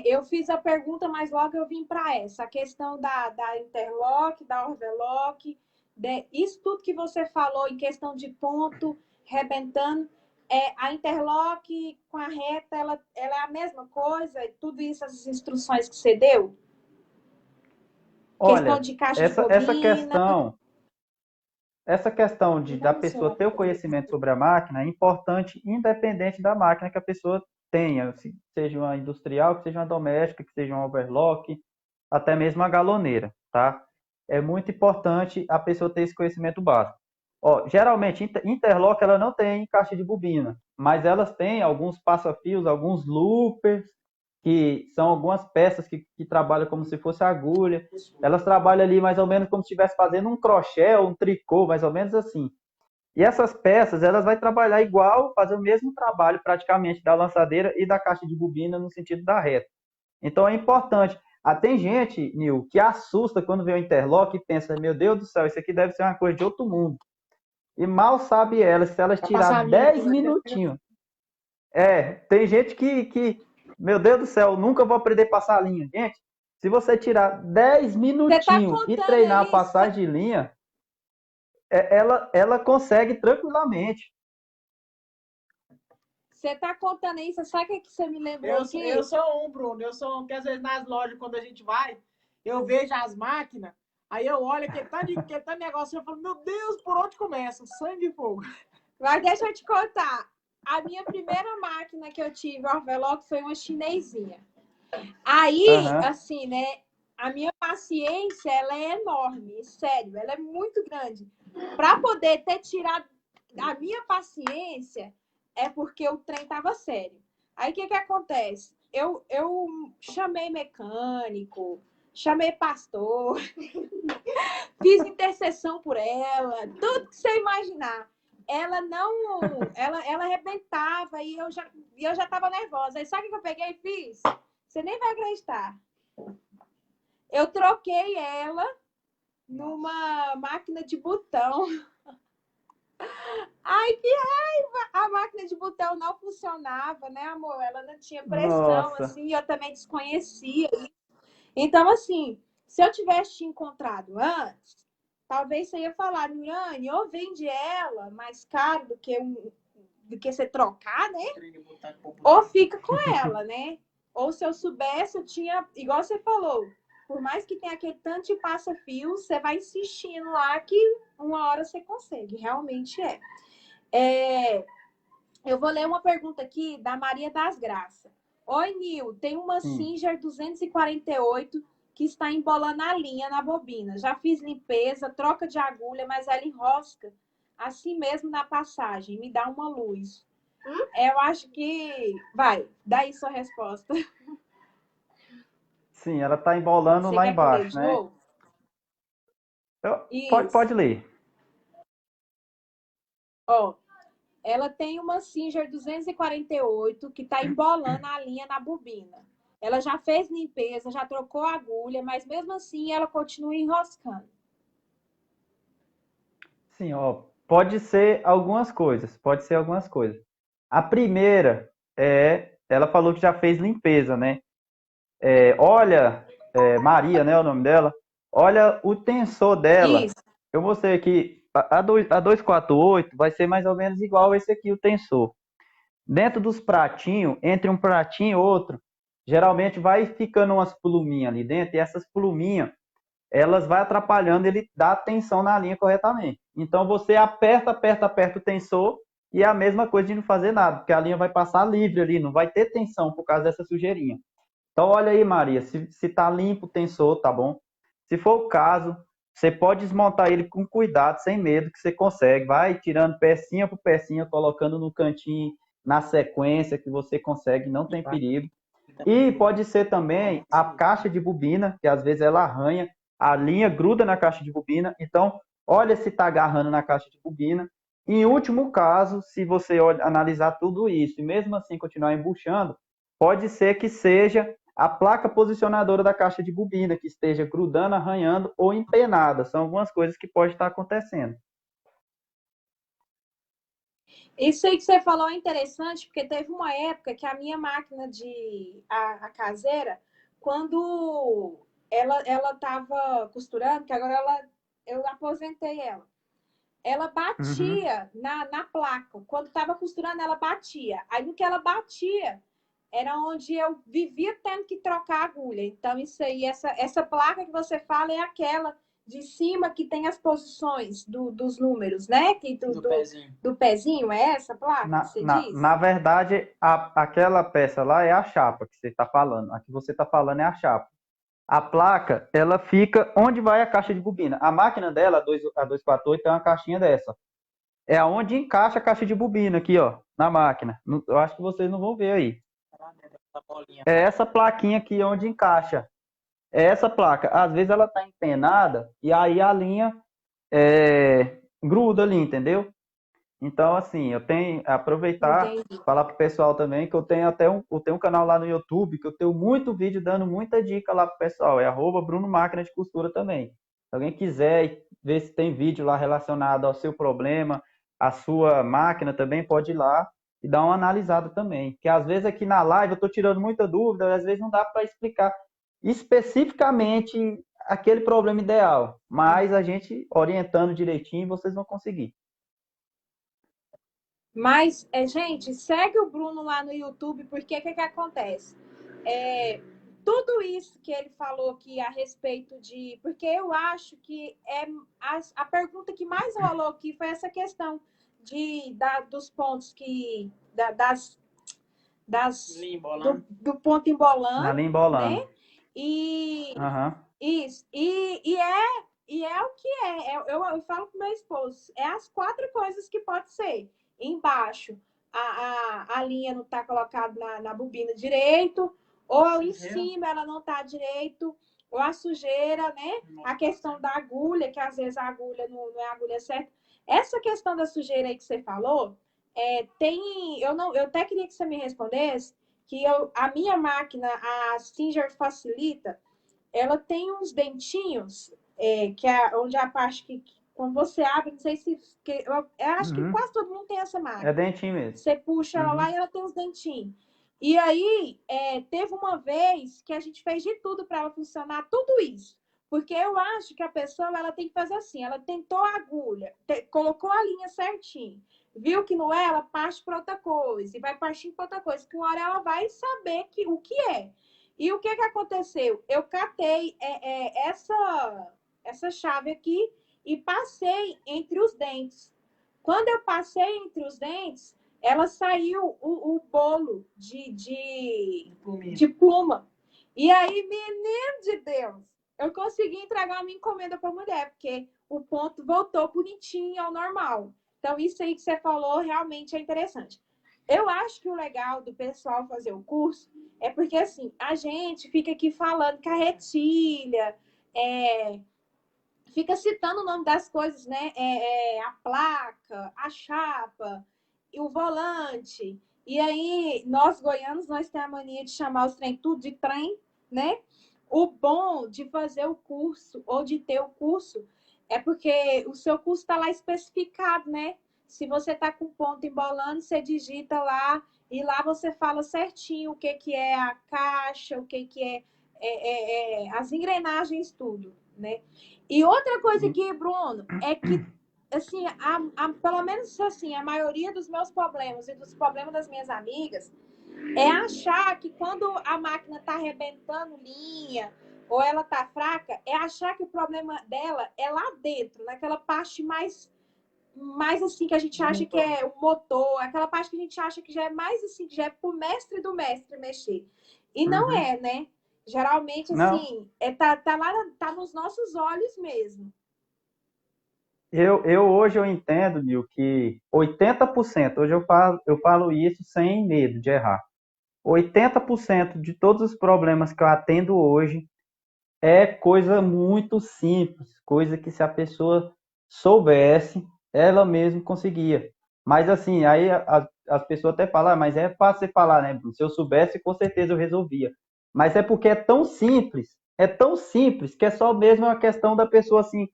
Eu fiz a pergunta, mas logo eu vim para essa. A questão da interlock, da overlock, isso tudo que você falou em questão de ponto, rebentando, a interlock com a reta, ela é a mesma coisa? Tudo isso, essas instruções que você deu? Questão Olha, de caixa de essa bobina. questão, essa questão de da pessoa ter o conhecimento sobre a máquina é importante, independente da máquina que a pessoa tenha, seja uma industrial, que seja uma doméstica, que seja uma overlock, até mesmo a galoneira, tá? É muito importante a pessoa ter esse conhecimento básico. Ó, geralmente, interlock ela não tem caixa de bobina, mas elas têm alguns passa-fios, alguns loopers, que são algumas peças que trabalham como se fosse agulha. Elas trabalham ali mais ou menos como se estivesse fazendo um crochê ou um tricô, mais ou menos assim. E essas peças, elas vão trabalhar igual, fazer o mesmo trabalho praticamente da lançadeira e da caixa de bobina no sentido da reta. Então é importante. Tem gente, Nil, que assusta quando vê o interlock e pensa, meu Deus do céu, isso aqui deve ser uma coisa de outro mundo. e mal sabe ela, se ela Pra passar a tirar linha 10 toda. minutinhos. Tem gente que, meu Deus do céu, nunca vou aprender a passar a linha. Gente, se você tirar 10 Você tá minutinhos e contando treinar a aí, passagem de linha, ela consegue tranquilamente. você tá contando aí, você sabe o que você me lembrou Eu, aqui? eu sou um, Bruno. Eu sou um que às vezes nas lojas, quando a gente vai, eu vejo as máquinas, aí eu olho aquele tanto de negócio e eu falo, meu Deus, por onde começa? Sangue e fogo. Mas deixa eu te contar. A minha primeira máquina que eu tive, o Overlock, foi uma chinesinha. Aí, Aham. assim, né? A minha paciência, ela é enorme, sério, ela é muito grande. Para poder ter tirado a minha paciência, é porque o trem tava sério. Aí, o que acontece? Eu chamei mecânico, chamei pastor, fiz intercessão por ela, tudo que você imaginar. Ela não, ela arrebentava e eu já tava nervosa. Aí sabe o que eu peguei e fiz? Você nem vai acreditar. Eu troquei ela numa máquina de botão. Ai, que raiva! A máquina de botão não funcionava, né, amor? Ela não tinha pressão, Nossa. assim, eu também desconhecia. Então, assim, se eu tivesse te encontrado antes, talvez você ia falar, Mirane, ou vende ela mais caro do que você trocar, né? Ou fica com ela, né? Ou se eu soubesse, eu tinha, igual você falou, por mais que tenha aquele tanto de passa-fio, você vai insistindo lá que uma hora você consegue, realmente é. Eu vou ler uma pergunta aqui da Maria das Graças. Oi, Nil, tem uma Singer 248 que está embolando a linha na bobina. Já fiz limpeza, troca de agulha, mas ela enrosca assim mesmo na passagem. Me dá uma luz. Eu acho que... Vai, dá aí sua resposta. Sim, ela está embolando Você lá quer que eu leia embaixo, de né? novo? Pode Isso. ler. Ó, ela tem uma Singer 248 que está embolando a linha na bobina. Ela já fez limpeza, já trocou a agulha, mas mesmo assim ela continua enroscando. Sim, ó, pode ser algumas coisas, pode ser algumas coisas. A primeira ela falou que já fez limpeza, né? Olha, Maria, né, o nome dela. Olha o tensor dela. Isso. Eu mostrei aqui, a 248 vai ser mais ou menos igual esse aqui, o tensor. Dentro dos pratinhos, entre um pratinho e outro, geralmente vai ficando umas pluminhas ali dentro, e essas pluminhas, elas vai atrapalhando ele dar tensão na linha corretamente. Então você aperta, aperta, aperta o tensor, e é a mesma coisa de não fazer nada, porque a linha vai passar livre ali, não vai ter tensão por causa dessa sujeirinha. Então olha aí, Maria, se tá limpo o tensor, tá bom? Se for o caso, você pode desmontar ele com cuidado, sem medo, que você consegue. Vai tirando pecinha por pecinha, colocando no cantinho, na sequência que você consegue, não tem perigo. E pode ser também a caixa de bobina, que às vezes ela arranha, a linha gruda na caixa de bobina. Então, olha se está agarrando na caixa de bobina. Em último caso, se você analisar tudo isso e mesmo assim continuar embuchando, pode ser que seja a placa posicionadora da caixa de bobina, que esteja grudando, arranhando ou empenada. São algumas coisas que pode estar acontecendo. Isso aí que você falou é interessante, porque teve uma época que a minha máquina a caseira, quando ela estava costurando, que agora eu aposentei ela batia na placa. Quando estava costurando, ela batia. Aí no que ela batia, era onde eu vivia tendo que trocar a agulha. Então, isso aí, essa placa que você fala é aquela de cima que tem as posições dos números, né? Do pezinho, é essa placa que você diz? Na verdade, aquela peça lá é a chapa que você está falando. A que você está falando é a chapa. A placa, ela fica onde vai a caixa de bobina. A máquina dela, a 248, é uma caixinha dessa. É aonde encaixa a caixa de bobina aqui, ó, na máquina. Eu acho que vocês não vão ver aí. É essa plaquinha aqui onde encaixa. É essa placa. Às vezes ela tá empenada e aí a linha gruda ali, entendeu? Então, assim, eu tenho aproveitar, Entendi. falar pro pessoal também que eu tenho eu tenho um canal lá no YouTube que eu tenho muito vídeo dando muita dica lá pro pessoal. É @Bruno Máquina de Costura também. Se alguém quiser ver se tem vídeo lá relacionado ao seu problema, à sua máquina também, pode ir lá e dar uma analisada também. Porque às vezes aqui na live eu estou tirando muita dúvida, às vezes não dá para explicar especificamente aquele problema ideal, mas a gente orientando direitinho vocês vão conseguir. Mas, gente, segue o Bruno lá no YouTube, porque o que acontece? Tudo isso que ele falou aqui a respeito de... Porque eu acho que a pergunta que mais rolou aqui foi essa questão dos pontos que... do ponto embolando, Na linha embolando. né? E Uhum. isso. E é o que é. Eu falo com meu esposo, é as 4 coisas que pode ser. Embaixo, a linha não está colocada na bobina direito, ou em cima ela não está direito, ou a sujeira, né? A questão da agulha, que às vezes a agulha não é a agulha certa. Essa questão da sujeira aí que você falou, eu até queria que você me respondesse, que a minha máquina, a Singer Facilita, ela tem uns dentinhos, que é onde a parte que quando você abre, não sei se... eu acho que quase todo mundo tem essa máquina. É dentinho mesmo. Você puxa ela lá e ela tem uns dentinhos. E aí, teve uma vez que a gente fez de tudo para ela funcionar, tudo isso. Porque eu acho que a pessoa ela tem que fazer assim, ela tentou a agulha, colocou a linha certinho, viu que não é, ela parte para outra coisa, e vai partindo para outra coisa, que uma hora ela vai saber o que é. E o que aconteceu? Eu catei essa chave aqui e passei entre os dentes. Quando eu passei entre os dentes, ela saiu o bolo de pluma. E aí, menino de Deus, eu consegui entregar a minha encomenda para a mulher, porque o ponto voltou bonitinho ao normal. Então, isso aí que você falou realmente é interessante. Eu acho que o legal do pessoal fazer o curso é porque, assim, a gente fica aqui falando carretilha, fica citando o nome das coisas, né? A placa, a chapa, e o volante. E aí, nós goianos, nós temos a mania de chamar os trem tudo de trem, né? O bom de fazer o curso ou de ter o curso é porque o seu curso está lá especificado, né? Se você está com ponto embolando, você digita lá e lá você fala certinho o que é a caixa, o que é as engrenagens, tudo, né? E outra coisa aqui, Bruno, é que assim, pelo menos assim, a maioria dos meus problemas e dos problemas das minhas amigas é achar que quando a máquina está arrebentando linha ou ela está fraca, é achar que o problema dela é lá dentro, naquela parte mais assim, que a gente acha que é o motor, aquela parte que a gente acha que já é mais assim, que já é pro mestre do mestre mexer. E não é, né? Geralmente, assim, tá lá, tá nos nossos olhos mesmo. Hoje eu entendo, Nil, que 80%, hoje eu falo isso sem medo de errar. 80% de todos os problemas que eu atendo hoje é coisa muito simples, coisa que se a pessoa soubesse, ela mesma conseguia. Mas assim, aí as pessoas até falam, mas é fácil você falar, né, Bruno? Se eu soubesse, com certeza eu resolvia. Mas é porque é tão simples, que é só mesmo uma questão da pessoa assim.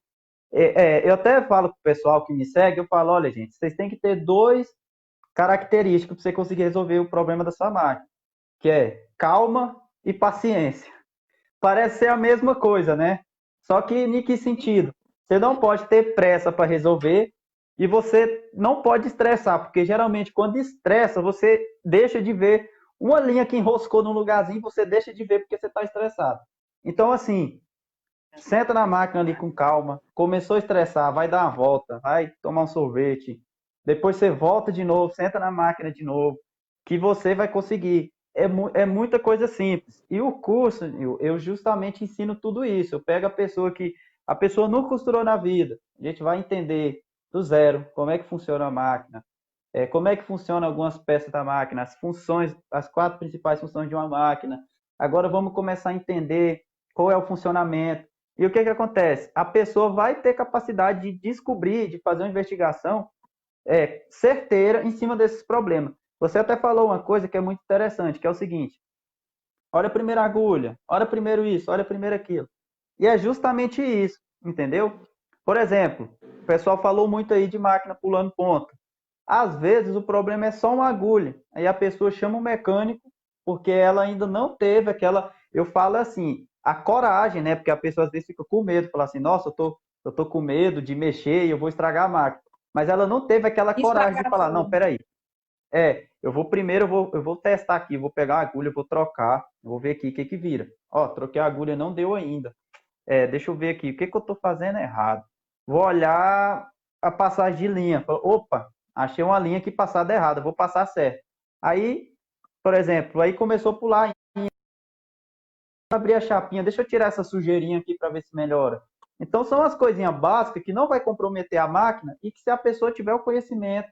Eu até falo pro pessoal que me segue, eu falo, olha, gente, vocês têm que ter 2 características para você conseguir resolver o problema da sua máquina, que é calma e paciência. Parece ser a mesma coisa, né? Só que em que sentido? Você não pode ter pressa para resolver e você não pode estressar, porque geralmente quando estressa, você deixa de ver uma linha que enroscou num lugarzinho, você deixa de ver porque você está estressado. Então, assim, senta na máquina ali com calma, começou a estressar, vai dar uma volta, vai tomar um sorvete, depois você volta de novo, senta na máquina de novo, que você vai conseguir. É muita coisa simples. E o curso, eu justamente ensino tudo isso. Eu pego a pessoa nunca costurou na vida, a gente vai entender do zero como é que funciona a máquina, como é que funciona algumas peças da máquina, as funções, as 4 principais funções de uma máquina. Agora vamos começar a entender qual é o funcionamento. E o que acontece? A pessoa vai ter capacidade de descobrir, de fazer uma investigação certeira em cima desses problemas. Você até falou uma coisa que é muito interessante, que é o seguinte: olha a primeira agulha, olha primeiro isso, olha primeiro aquilo. E é justamente isso, entendeu? Por exemplo, o pessoal falou muito aí de máquina pulando ponta. Às vezes o problema é só uma agulha. Aí a pessoa chama o mecânico porque ela ainda não teve aquela, eu falo assim, a coragem, né? Porque a pessoa às vezes fica com medo, fala assim, nossa, eu tô com medo de mexer e eu vou estragar a máquina. Mas ela não teve aquela coragem de Estragar falar, não, tudo. peraí, eu vou primeiro, eu vou testar aqui, vou pegar a agulha, vou trocar, eu vou ver aqui o que que vira. Ó, troquei a agulha, não deu ainda. Deixa eu ver aqui, o que que eu estou fazendo errado? Vou olhar a passagem de linha. Opa, achei uma linha aqui passada errada, vou passar certo. Aí, por exemplo, aí começou a pular, abrir a chapinha, deixa eu tirar essa sujeirinha aqui para ver se melhora. Então são as coisinhas básicas que não vai comprometer a máquina e que se a pessoa tiver o conhecimento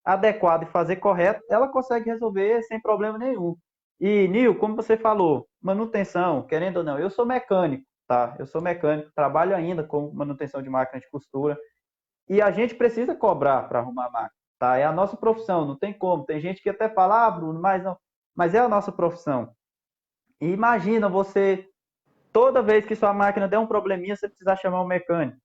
adequado e fazer correto, ela consegue resolver sem problema nenhum. E, Nil, como você falou, manutenção, querendo ou não, eu sou mecânico, tá? Eu sou mecânico, trabalho ainda com manutenção de máquina de costura e a gente precisa cobrar para arrumar a máquina, tá? É a nossa profissão, não tem como. Tem gente que até fala, Bruno, mas não. Mas é a nossa profissão. E imagina você, toda vez que sua máquina der um probleminha, você precisar chamar um mecânico.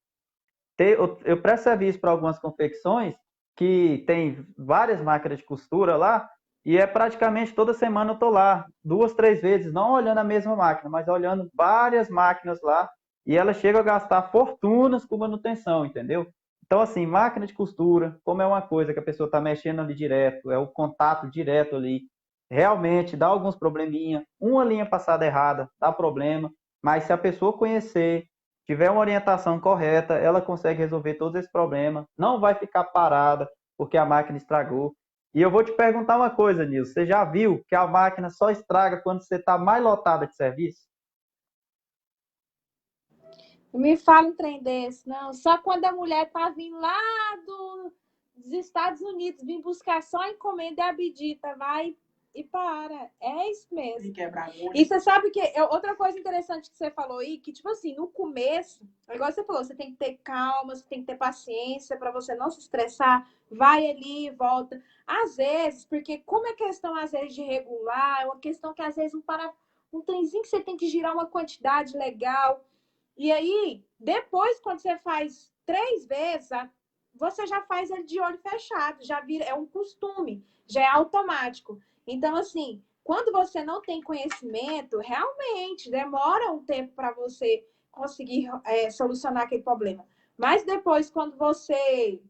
Eu presto serviço para algumas confecções que tem várias máquinas de costura lá e é praticamente toda semana eu estou lá, 2, 3 vezes, não olhando a mesma máquina, mas olhando várias máquinas lá e ela chega a gastar fortunas com manutenção, entendeu? Então, assim, máquina de costura, como é uma coisa que a pessoa está mexendo ali direto, é o contato direto ali, realmente dá alguns probleminha, uma linha passada errada, dá problema, mas se a pessoa conhecer, tiver uma orientação correta, ela consegue resolver todos esses problemas, não vai ficar parada porque a máquina estragou. E eu vou te perguntar uma coisa, Nilson, você já viu que a máquina só estraga quando você está mais lotada de serviço? Não me fala um trem desse, não. Só quando a mulher tá vindo lá dos Estados Unidos, vir buscar só a encomenda e a bendita, vai e para. É isso E mesmo. quebrar a agulha. E você sabe que outra coisa interessante que você falou aí, que tipo assim, no começo, igual você falou, você tem que ter calma, você tem que ter paciência para você não se estressar, vai ali e volta. Às vezes, porque como é questão às vezes de regular, é uma questão que às vezes um trenzinho que você tem que girar uma quantidade legal. E aí, depois, quando você faz 3 vezes, você já faz ele de olho fechado, já vira, é um costume, já é automático. Então, assim, quando você não tem conhecimento, realmente demora um tempo para você conseguir solucionar aquele problema. Mas depois, quando você,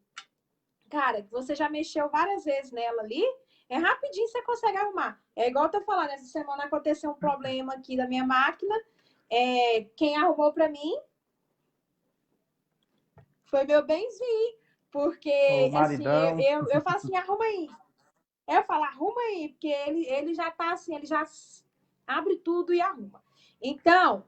cara, você já mexeu várias vezes nela ali, é rapidinho você consegue arrumar. É igual eu tô falando, essa semana aconteceu um problema aqui da minha máquina. Quem arrumou para mim foi meu benzinho, Ô, porque assim, maridão, eu falo assim, arruma aí. Eu falo, arruma aí, porque ele já tá assim, ele já abre tudo e arruma. Então,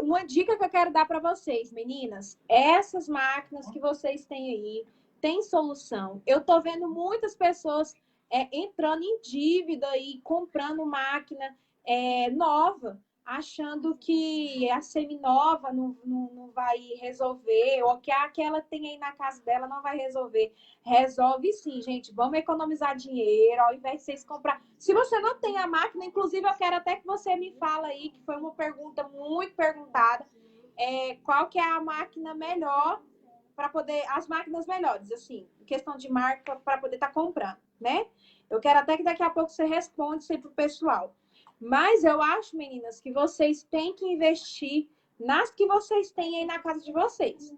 uma dica que eu quero dar para vocês, meninas, essas máquinas que vocês têm aí, tem solução. Eu tô vendo muitas pessoas entrando em dívida e comprando máquina nova, achando que a seminova não vai resolver, ou que aquela que tem aí na casa dela não vai resolver. Resolve sim, gente. Vamos economizar dinheiro ao invés de vocês comprar. Se você não tem a máquina, inclusive eu quero até que você me fala aí, que foi uma pergunta muito perguntada, qual que é a máquina melhor para poder, as máquinas melhores, assim, questão de marca para poder estar comprando, né? Eu quero até que daqui a pouco você responda isso aí pro pessoal. Mas eu acho, meninas, que vocês têm que investir nas que vocês têm aí na casa de vocês.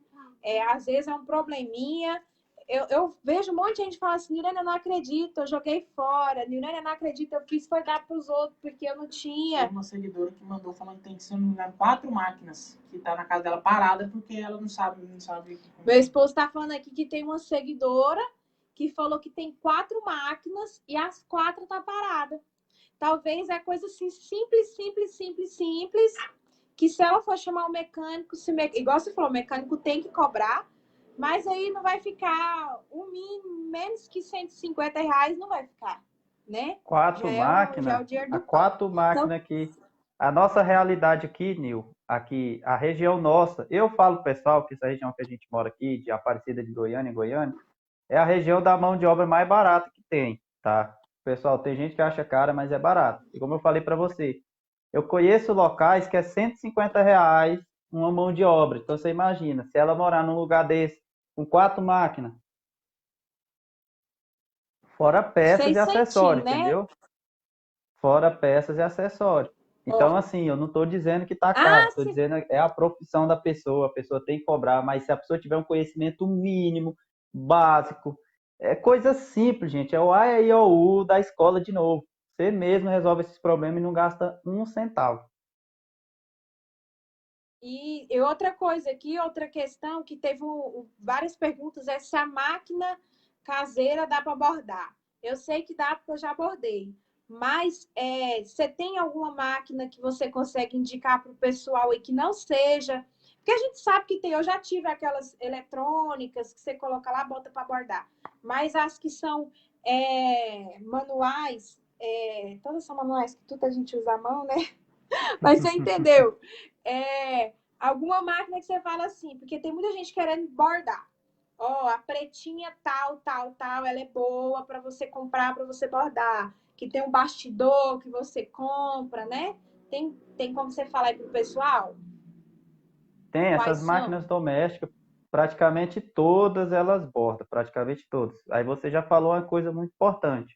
Às vezes é um probleminha. Eu vejo um monte de gente falando assim, Nirânia, eu não acredito, eu joguei fora. Nirânia, eu não acredito, eu quis foi dar para os outros porque eu não tinha. Teve uma seguidora que mandou falando que tem, se não me engano, 4 máquinas que tá na casa dela parada porque ela não sabe. Meu esposo está falando aqui que tem uma seguidora que falou que tem 4 máquinas e as 4 tá parada. Talvez é coisa assim simples, simples, simples, simples, que se ela for chamar o mecânico, igual você falou, o mecânico tem que cobrar, mas aí não vai ficar o mínimo, menos que R$ 150 não vai ficar, né? quatro Já é máquinas, o dinheiro a do pão. quatro Então, máquinas aqui. A nossa realidade aqui, Nil, aqui, a região nossa, eu falo pessoal que essa região que a gente mora aqui, de Aparecida de Goiânia, é a região da mão de obra mais barata que tem, tá? Pessoal, tem gente que acha cara, mas é barato. E como eu falei para você, eu conheço locais que é R$ 150 uma mão de obra. Então você imagina, se ela morar num lugar desse, com 4 máquinas, fora peças e 600, acessórios, né? entendeu? Fora peças e acessórios. Então, Ó. assim, eu não estou dizendo que está caro, Ah, estou dizendo é a profissão da pessoa, a pessoa tem que cobrar, mas se a pessoa tiver um conhecimento mínimo, básico, é coisa simples, gente, é o A, E, I, O, U da escola de novo. Você mesmo resolve esses problemas e não gasta um centavo. e outra coisa aqui, outra questão que teve várias perguntas é se a máquina caseira dá para bordar. Eu sei que dá porque eu já bordei. Mas você tem alguma máquina que você consegue indicar para o pessoal aí que não seja? Porque a gente sabe que tem, eu já tive aquelas eletrônicas que você coloca lá, bota para bordar. Mas as que são manuais, todas são manuais, que tudo a gente usa a mão, né? Mas você entendeu? Alguma máquina que você fala assim, porque tem muita gente querendo bordar. Ó, a pretinha tal, tal, tal, ela é boa para você comprar, para você bordar. Que tem um bastidor que você compra, né? Tem como você falar aí pro pessoal? Tem Quais essas são? máquinas domésticas, praticamente todas elas bordam, praticamente todas. Aí você já falou uma coisa muito importante.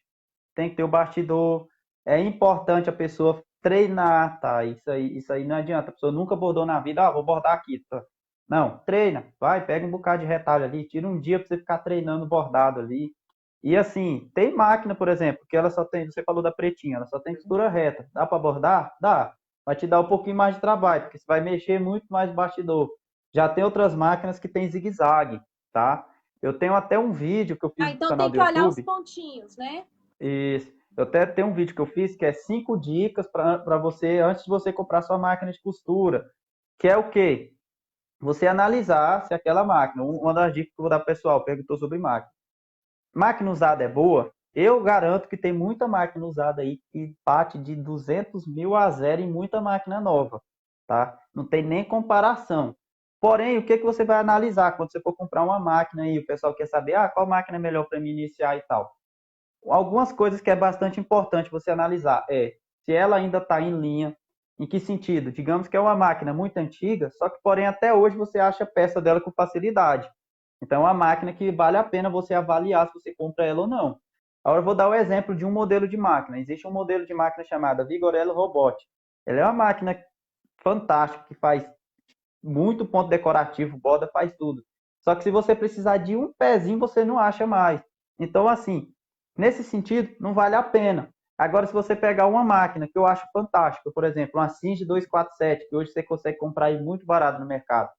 Tem que ter o bastidor. É importante a pessoa treinar, tá? Isso aí não adianta. A pessoa nunca bordou na vida, vou bordar aqui, tá? Não, treina, vai, pega um bocado de retalho ali, tira um dia para você ficar treinando bordado ali. E assim, tem máquina, por exemplo, que ela só tem, você falou da pretinha, ela só tem costura reta. Dá para bordar? Dá. Vai te dar um pouquinho mais de trabalho, porque você vai mexer muito mais no bastidor. Já tem outras máquinas que tem zigue-zague, tá? Eu tenho até um vídeo que eu fiz Ah, no então canal tem do que olhar os YouTube. pontinhos, né? E eu até tenho um vídeo que eu fiz que é 5 dicas para você antes de você comprar sua máquina de costura. Que é o quê? Você analisar se aquela máquina, uma das dicas que eu vou dar para o pessoal, perguntou sobre máquina. Máquina usada é boa? Eu garanto que tem muita máquina usada aí que parte de 200 mil a zero em muita máquina nova, tá? Não tem nem comparação. Porém, o que que você vai analisar quando você for comprar uma máquina aí? O pessoal quer saber, qual máquina é melhor para me iniciar e tal. Algumas coisas que é bastante importante você analisar é se ela ainda está em linha, em que sentido? Digamos que é uma máquina muito antiga, só que porém até hoje você acha peça dela com facilidade. Então é uma máquina que vale a pena você avaliar se você compra ela ou não. Agora eu vou dar o exemplo de um modelo de máquina. Existe um modelo de máquina chamada Vigorello Robot. Ela é uma máquina fantástica que faz muito ponto decorativo, borda, faz tudo. Só que se você precisar de um pezinho, você não acha mais. Então, assim, nesse sentido, não vale a pena. Agora, se você pegar uma máquina que eu acho fantástica, por exemplo, uma Singe 247, que hoje você consegue comprar aí muito barato no mercado.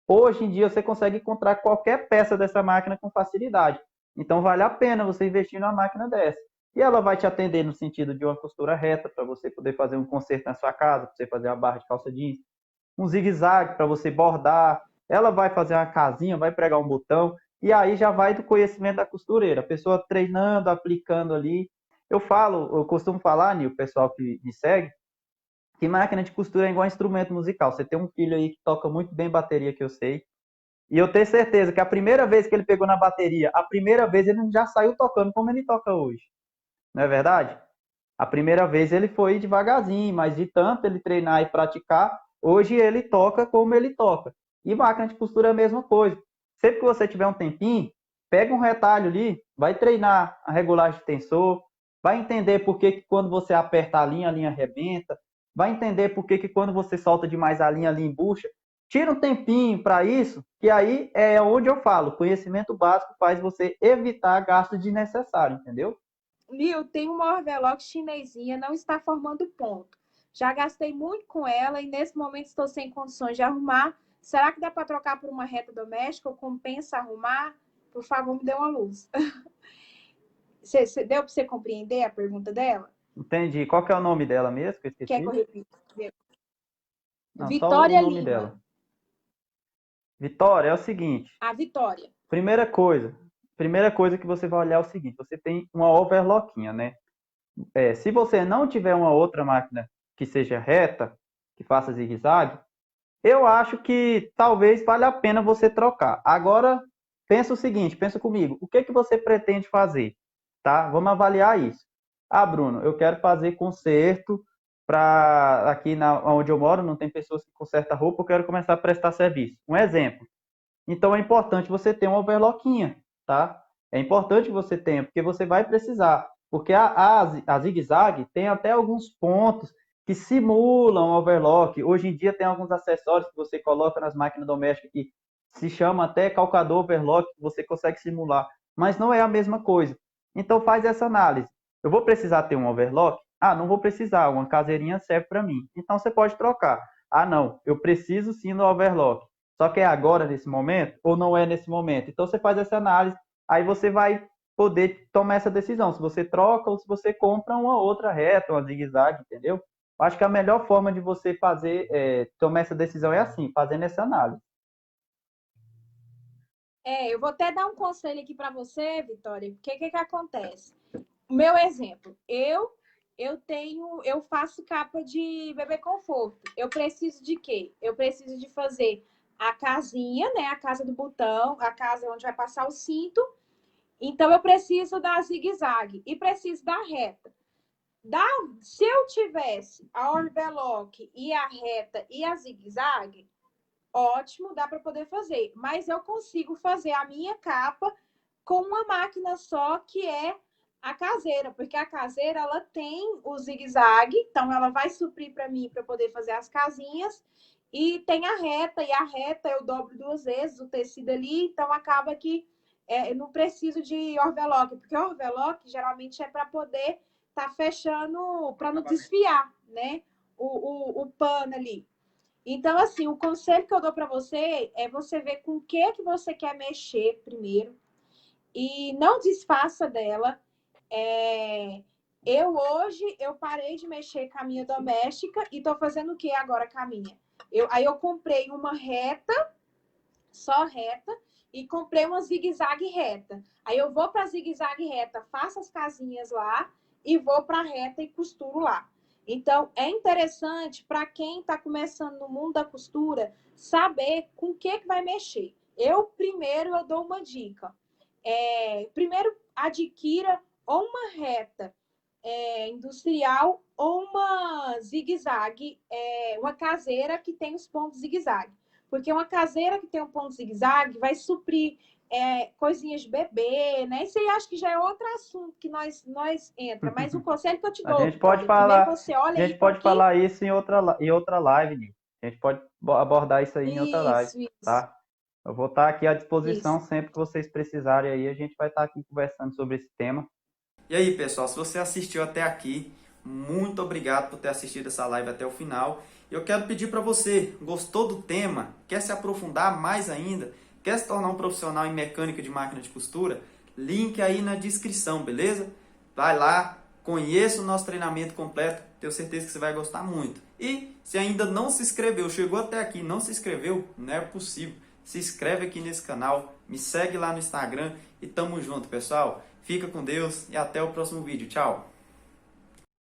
Hoje em dia, você consegue encontrar qualquer peça dessa máquina com facilidade. Então, vale a pena você investir numa máquina dessa. E ela vai te atender no sentido de uma costura reta, para você poder fazer um conserto na sua casa, para você fazer uma barra de calça jeans, um zigue-zague para você bordar. Ela vai fazer uma casinha, vai pregar um botão, e aí já vai do conhecimento da costureira. A pessoa treinando, aplicando ali. Eu costumo falar, Nil, o pessoal que me segue, que máquina de costura é igual instrumento musical. Você tem um filho aí que toca muito bem bateria, que eu sei, e eu tenho certeza que a primeira vez que ele pegou na bateria, a primeira vez ele já saiu tocando como ele toca hoje. Não é verdade? A primeira vez ele foi devagarzinho, mas de tanto ele treinar e praticar, hoje ele toca como ele toca. E máquina de costura é a mesma coisa. Sempre que você tiver um tempinho, pega um retalho ali, vai treinar a regulagem de tensor, vai entender por que, que quando você aperta a linha arrebenta, vai entender por que, que quando você solta demais a linha embucha. Tira um tempinho para isso, que aí é onde eu falo, conhecimento básico faz você evitar gastos desnecessários, entendeu? Viu, tem uma overlock chinesinha, não está formando ponto. Já gastei muito com ela e nesse momento estou sem condições de arrumar. Será que dá para trocar por uma reta doméstica ou compensa arrumar? Por favor, me dê uma luz. Deu para você compreender a pergunta dela? Entendi. Qual que é o nome dela mesmo, que eu Quer que eu esqueci? repita? Não, só o Vitória nome Lima. dela. Vitória, é o seguinte. A Vitória. Primeira coisa. Primeira coisa que você vai olhar é o seguinte. Você tem uma overlockinha, né? Se você não tiver uma outra máquina que seja reta, que faça zigue-zague, eu acho que talvez valha a pena você trocar. Agora, pensa o seguinte, pensa comigo. O que que você pretende fazer? Tá? Vamos avaliar isso. Bruno, eu quero fazer conserto para aqui onde eu moro, não tem pessoas que consertam roupa, eu quero começar a prestar serviço. Um exemplo. Então é importante você ter uma overlockinha, tá? É importante que você tenha, porque você vai precisar. Porque a zigue-zague tem até alguns pontos que simulam overlock. Hoje em dia tem alguns acessórios que você coloca nas máquinas domésticas que se chama até calcador overlock, que você consegue simular. Mas não é a mesma coisa. Então faz essa análise. Eu vou precisar ter um overlock? Ah, não vou precisar, uma caseirinha serve para mim. Então você pode trocar. Ah, não, eu preciso sim do overlock. Só que é agora, nesse momento, ou não é nesse momento? Então você faz essa análise, aí você vai poder tomar essa decisão. Se você troca ou se você compra uma outra reta, uma zigue-zague, entendeu? Eu acho que a melhor forma de você fazer, tomar essa decisão é assim, fazendo essa análise. Eu vou até dar um conselho aqui para você, Vitória, porque o que acontece? O meu exemplo, eu faço capa de bebê conforto. Eu preciso de quê? Eu preciso de fazer a casinha, né? A casa do botão, a casa onde vai passar o cinto. Então, eu preciso da zigue-zague e preciso da reta. Se eu tivesse a overlock e a reta e a zigue-zague, ótimo, dá para poder fazer. Mas eu consigo fazer a minha capa com uma máquina só, que é a caseira, porque a caseira ela tem o zigue-zague, então ela vai suprir para mim para poder fazer as casinhas, e tem a reta, e a reta eu dobro 2 vezes o tecido ali, então acaba que eu não preciso de overlock, porque o overlock geralmente é para poder estar fechando, para não desfiar, né, o pano ali. Então, assim, o conselho que eu dou para você é você ver com o que você quer mexer primeiro e não desfaça dela. Hoje eu parei de mexer com a minha doméstica e estou fazendo o que agora com a minha? Aí eu comprei uma reta, só reta, e comprei uma zigue-zague reta. Aí eu vou para a zigue-zague reta, faço as casinhas lá e vou para a reta e costuro lá. Então, é interessante para quem está começando no mundo da costura saber com o que vai mexer. Primeiro, eu dou uma dica. Primeiro, adquira ou uma reta industrial ou uma zigue-zague, uma caseira que tem os pontos zigue-zague. Porque uma caseira que tem um ponto zigue-zague vai suprir coisinhas de bebê, né? Isso aí acho que já é outro assunto que nós entra. Mas o conselho que eu te dou, A gente pode primeiro falar, você olha a aí gente pode porque... falar isso em outra live, Nil. A gente pode abordar isso aí em outra live, Isso. tá? Eu vou estar aqui à disposição Isso. sempre que vocês precisarem aí, a gente vai estar aqui conversando sobre esse tema. E aí, pessoal, se você assistiu até aqui, muito obrigado por ter assistido essa live até o final. Eu quero pedir para você, gostou do tema? Quer se aprofundar mais ainda? Quer se tornar um profissional em mecânica de máquina de costura? Link aí na descrição, beleza? Vai lá, conheça o nosso treinamento completo, tenho certeza que você vai gostar muito. E se ainda não se inscreveu, chegou até aqui e não se inscreveu, não é possível. Se inscreve aqui nesse canal, me segue lá no Instagram e tamo junto, pessoal. Fica com Deus e até o próximo vídeo. Tchau!